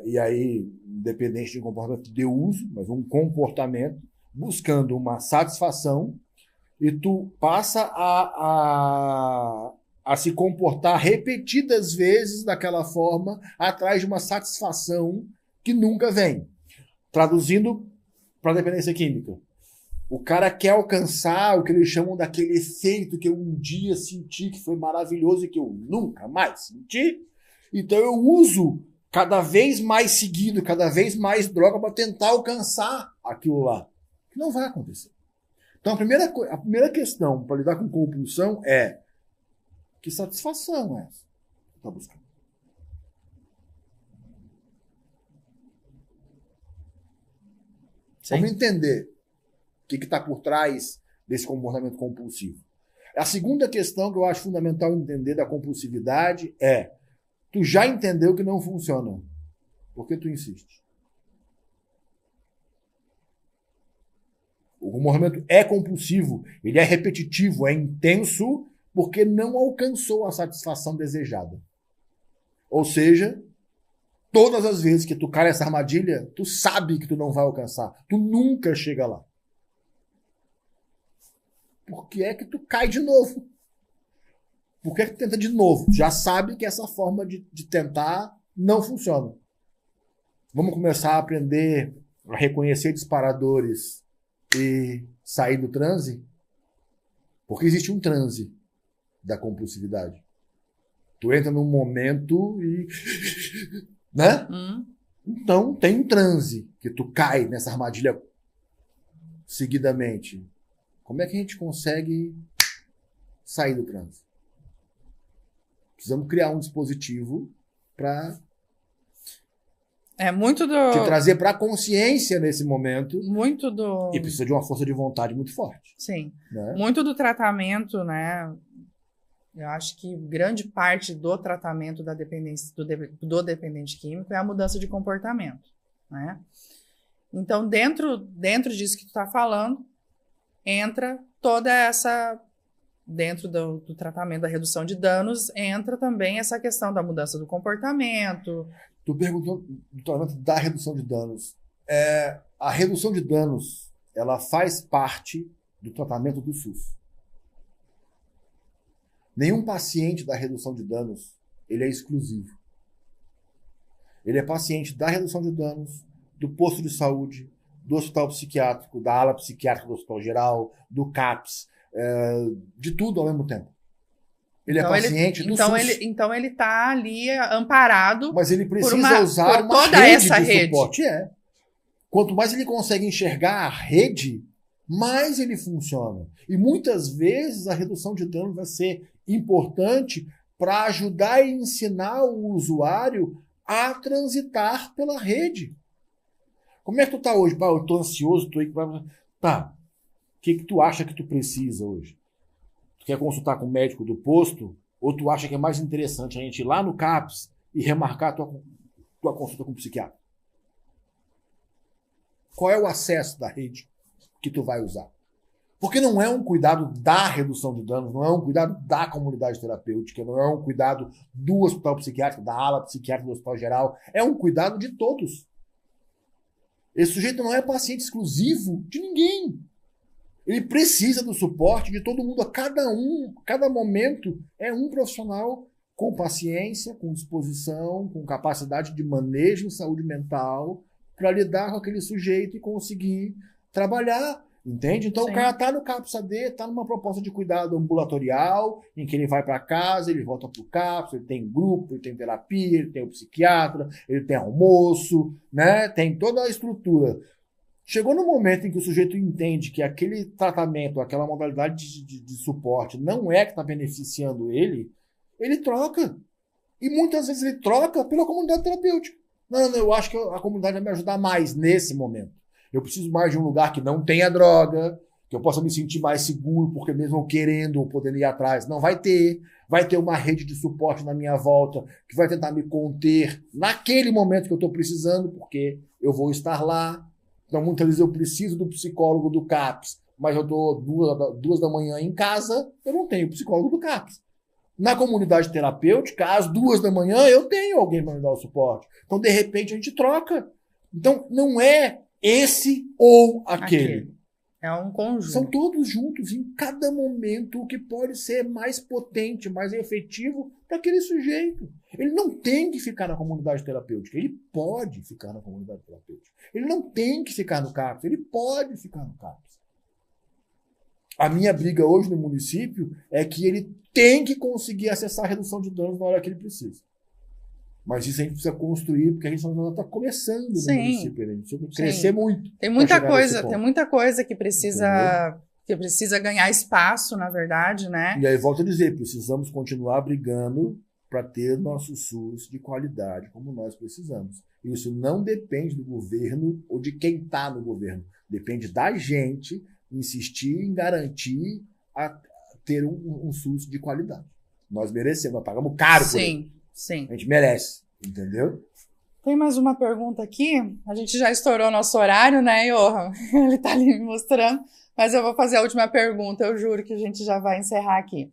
e aí, independente de comportamento de uso, mas um comportamento buscando uma satisfação, e tu passa a se comportar repetidas vezes daquela forma, atrás de uma satisfação que nunca vem. Traduzindo para a dependência química. O cara quer alcançar o que eles chamam daquele efeito que eu um dia senti, que foi maravilhoso e que eu nunca mais senti. Então eu uso cada vez mais seguido, cada vez mais droga para tentar alcançar aquilo lá. Não vai acontecer. Então a primeira questão para lidar com compulsão é: que satisfação é essa que está buscando? Sim. Vamos entender o que está por trás desse comportamento compulsivo. A segunda questão que eu acho fundamental entender da compulsividade é: tu já entendeu que não funciona. Por que tu insiste? O movimento é compulsivo, ele é repetitivo, é intenso, porque não alcançou a satisfação desejada. Ou seja, todas as vezes que tu cai nessa armadilha, tu sabe que tu não vai alcançar. Tu nunca chega lá. Por que é que tu cai de novo? Por que é que tu tenta de novo? Já sabe que essa forma de tentar não funciona. Vamos começar a aprender a reconhecer disparadores e sair do transe? Porque existe um transe da compulsividade. Tu entra num momento e... né? Então, tem um transe que tu cai nessa armadilha seguidamente. Como é que a gente consegue sair do transe? Precisamos criar um dispositivo para te trazer para a consciência nesse momento. E precisa de uma força de vontade muito forte. Sim. Né? Muito do tratamento, né? Eu acho que grande parte do tratamento da dependência, do dependente químico é a mudança de comportamento, né? Então, dentro disso que tu está falando, entra toda essa... Dentro do tratamento da redução de danos, entra também essa questão da mudança do comportamento. Tu perguntou do tratamento da redução de danos. A redução de danos, ela faz parte do tratamento do SUS. Nenhum paciente da redução de danos, ele é exclusivo. Ele é paciente da redução de danos, do posto de saúde, do hospital psiquiátrico, da ala psiquiátrica do hospital geral, do CAPS, de tudo ao mesmo tempo. Ele é paciente do SUS. Então ele está ali amparado. Mas ele precisa usar uma rede de suporte. Quanto mais ele consegue enxergar a rede, mais ele funciona. E muitas vezes a redução de dano vai ser importante para ajudar e ensinar o usuário a transitar pela rede. Como é que tu tá hoje? Eu tô ansioso, tô aí. Tá. O que tu acha que tu precisa hoje? Tu quer consultar com o médico do posto? Ou tu acha que é mais interessante a gente ir lá no CAPS e remarcar a tua consulta com o psiquiatra? Qual é o acesso da rede que tu vai usar? Porque não é um cuidado da redução de danos, não é um cuidado da comunidade terapêutica, não é um cuidado do hospital psiquiátrico, da ala psiquiátrica do hospital geral, é um cuidado de todos. Esse sujeito não é paciente exclusivo de ninguém. Ele precisa do suporte de todo mundo, cada momento é um profissional com paciência, com disposição, com capacidade de manejo em saúde mental para lidar com aquele sujeito e conseguir trabalhar, entende? Então, sim, o cara está no CAPS-AD, está numa proposta de cuidado ambulatorial, em que ele vai para casa, ele volta para o CAPS, ele tem grupo, ele tem terapia, ele tem o psiquiatra, ele tem almoço, né? Tem toda a estrutura. Chegou no momento em que o sujeito entende que aquele tratamento, aquela modalidade de suporte não é que está beneficiando ele, ele troca. E muitas vezes ele troca pela comunidade terapêutica. Não, eu acho que a comunidade vai me ajudar mais nesse momento. Eu preciso mais de um lugar que não tenha droga, que eu possa me sentir mais seguro, porque mesmo eu querendo ou podendo ir atrás, não vai ter. Vai ter uma rede de suporte na minha volta que vai tentar me conter naquele momento que eu estou precisando, porque eu vou estar lá. Então, muitas vezes eu preciso do psicólogo do CAPS, mas eu estou 2 da manhã em casa, eu não tenho psicólogo do CAPS. Na comunidade terapêutica, às 2 da manhã, eu tenho alguém para me dar o suporte. Então, de repente, a gente troca. Então, não é esse ou aquele. É um conjunto. São todos juntos, em cada momento, o que pode ser mais potente, mais efetivo para aquele sujeito. Ele não tem que ficar na comunidade terapêutica, ele pode ficar na comunidade terapêutica. Ele não tem que ficar no CAPS, ele pode ficar no CAPS. A minha briga hoje no município é que ele tem que conseguir acessar a redução de danos na hora que ele precisa. Mas isso a gente precisa construir, porque a gente ainda está começando no município. A gente precisa crescer muito. Tem muita coisa que precisa ganhar espaço, na verdade, né? E aí, volto a dizer, precisamos continuar brigando para ter nosso SUS de qualidade, como nós precisamos. Isso não depende do governo ou de quem está no governo. Depende da gente insistir em garantir ter um SUS de qualidade. Nós merecemos, nós pagamos caro por ele. Sim. A gente merece, entendeu? Tem mais uma pergunta aqui. A gente já estourou nosso horário, né, Johan? Ele tá ali me mostrando. Mas eu vou fazer a última pergunta. Eu juro que a gente já vai encerrar aqui.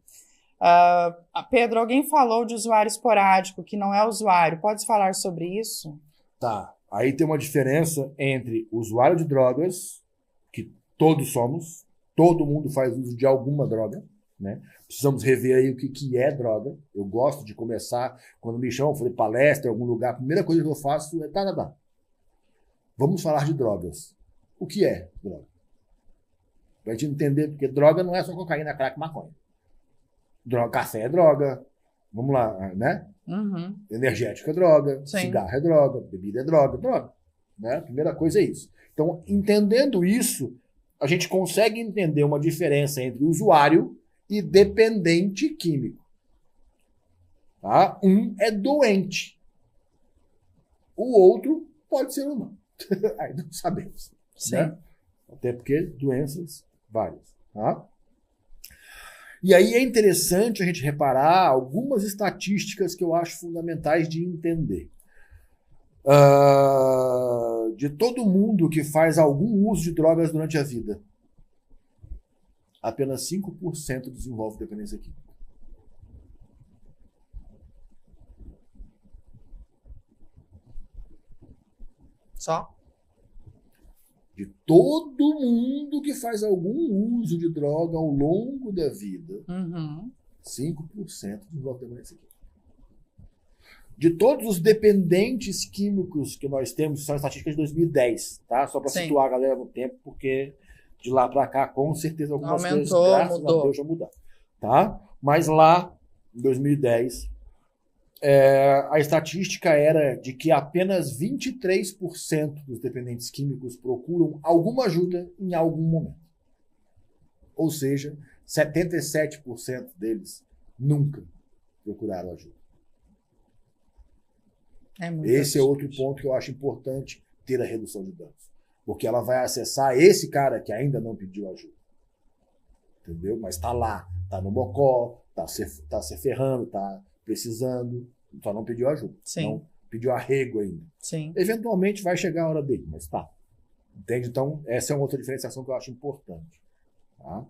Pedro, alguém falou de usuário esporádico, que não é usuário. Pode falar sobre isso? Tá. Aí tem uma diferença entre usuário de drogas, que todos somos, todo mundo faz uso de alguma droga, né? Precisamos rever aí o que é droga. Eu gosto de começar, quando me chamam, fazer palestra em algum lugar, a primeira coisa que eu faço é tá. Vamos falar de drogas. O que é droga? Pra gente entender, porque droga não é só cocaína, crack, maconha. Droga, café é droga. Vamos lá, né? Uhum. Energético é droga, Sim. cigarro é droga, bebida é droga. Né? A primeira coisa é isso. Então, entendendo isso, a gente consegue entender uma diferença entre usuário e dependente químico. Tá? Um é doente. O outro pode ser humano. Aí não sabemos. Sim. Né? Até porque doenças várias. Tá? E aí é interessante a gente reparar algumas estatísticas que eu acho fundamentais de entender. De todo mundo que faz algum uso de drogas durante a vida, apenas 5% desenvolve dependência química. Só? De todo mundo que faz algum uso de droga ao longo da vida, 5% desenvolve dependência química. De todos os dependentes químicos que nós temos, são estatísticas de 2010, tá? Só para situar a galera no tempo, porque de lá para cá, com certeza, algumas coisas, graças a Deus, já mudaram. Tá? Mas lá, em 2010, a estatística era de que apenas 23% dos dependentes químicos procuram alguma ajuda em algum momento. Ou seja, 77% deles nunca procuraram ajuda. Esse é outro ponto que eu acho importante ter a redução de danos. Porque ela vai acessar esse cara que ainda não pediu ajuda. Entendeu? Mas está lá, está no bocó, está se ferrando, está precisando, só não pediu ajuda. Sim. Não pediu arrego ainda. Sim. Eventualmente vai chegar a hora dele, mas tá. Entende? Então, essa é uma outra diferenciação que eu acho importante. Tá?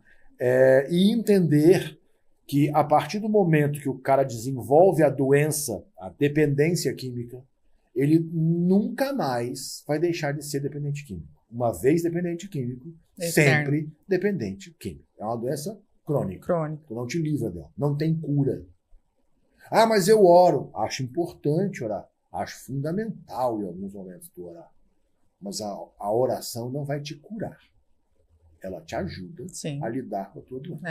E entender que a partir do momento que o cara desenvolve a doença, a dependência química, ele nunca mais vai deixar de ser dependente químico. Uma vez dependente químico, sempre dependente químico. É uma doença crônica. Tu não te livra dela. Não tem cura. Ah, mas eu oro. Acho importante orar. Acho fundamental em alguns momentos tu orar. Mas a oração não vai te curar. Ela te ajuda a lidar com a tua doença.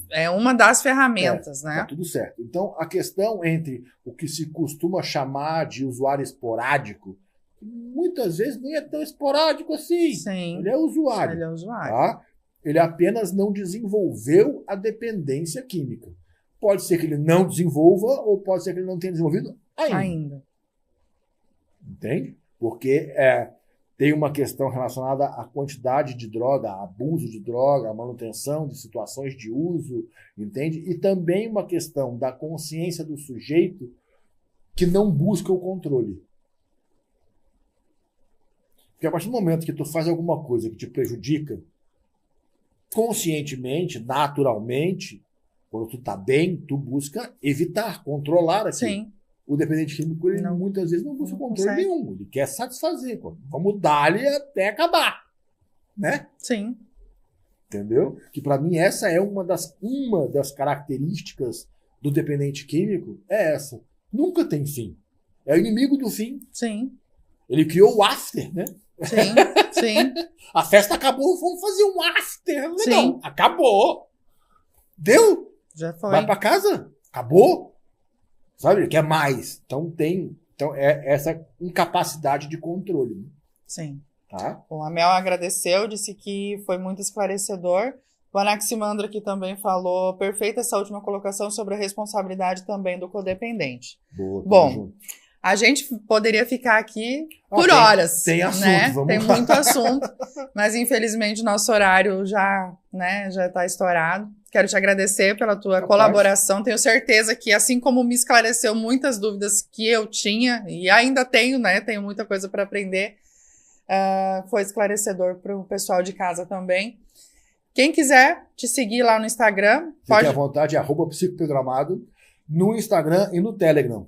É uma das ferramentas, né? Tá tudo certo. Então, a questão entre o que se costuma chamar de usuário esporádico, muitas vezes nem é tão esporádico assim. Sim. Ele é usuário. Ele é usuário. Tá? Ele apenas não desenvolveu a dependência química. Pode ser que ele não desenvolva ou pode ser que ele não tenha desenvolvido ainda. Entende? Porque tem uma questão relacionada à quantidade de droga, abuso de droga, a manutenção de situações de uso, entende? E também uma questão da consciência do sujeito que não busca o controle. Porque a partir do momento que tu faz alguma coisa que te prejudica, conscientemente, naturalmente, quando tu tá bem, tu busca evitar, controlar aquilo. Sim. O dependente químico, ele muitas vezes não busca controle nenhum. Ele quer satisfazer. Vamos dar-lhe até acabar. Né? Sim. Entendeu? Que para mim essa é uma das características do dependente químico. É essa. Nunca tem fim. É o inimigo do fim. Sim. Ele criou o after, né? Sim. A festa acabou, vamos fazer um after. Não, Sim. acabou. Deu? Já foi. Vai para casa. Acabou. Sabe? Ele quer mais. Então é essa incapacidade de controle. Né? Sim. Tá? Bom, a Mel agradeceu, disse que foi muito esclarecedor. O Anaximandro aqui também falou, perfeita essa última colocação sobre a responsabilidade também do codependente. Boa, bom, junto. A gente poderia ficar aqui por horas. Tem assunto, né? vamos Tem lá. muito assunto, mas infelizmente nosso horário já está estourado. Quero te agradecer pela tua colaboração. Tenho certeza que, assim como me esclareceu muitas dúvidas que eu tinha, e ainda tenho, né? Tenho muita coisa para aprender, foi esclarecedor para o pessoal de casa também. Quem quiser te seguir lá no Instagram, Fique à vontade, @psicopedramado, no Instagram e no Telegram.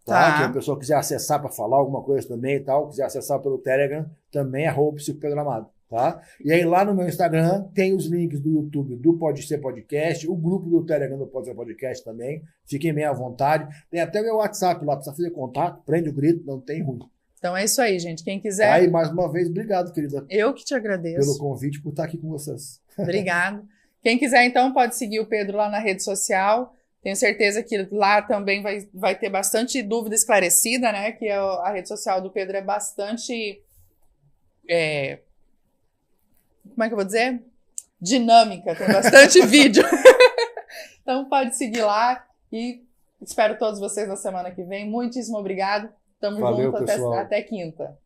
Tá? Quem a pessoa quiser acessar para falar alguma coisa também e tal, quiser acessar pelo Telegram, também @psicopedramado. Tá? E aí lá no meu Instagram tem os links do YouTube do Pode Ser Podcast, o grupo do Telegram do Pode Ser Podcast também. Fiquem bem à vontade. Tem até o meu WhatsApp lá, precisa fazer contato, prende o grito, não tem ruim. Então é isso aí, gente. Quem quiser. Aí, mais uma vez, obrigado, querida. Eu que te agradeço. Pelo convite, por estar aqui com vocês. Obrigado. Quem quiser, então, pode seguir o Pedro lá na rede social. Tenho certeza que lá também vai ter bastante dúvida esclarecida, né? Que a rede social do Pedro é bastante... como é que eu vou dizer? Dinâmica, tem bastante vídeo. Então pode seguir lá e espero todos vocês na semana que vem. Muitíssimo obrigado. Tamo Valeu, junto pessoal. até quinta.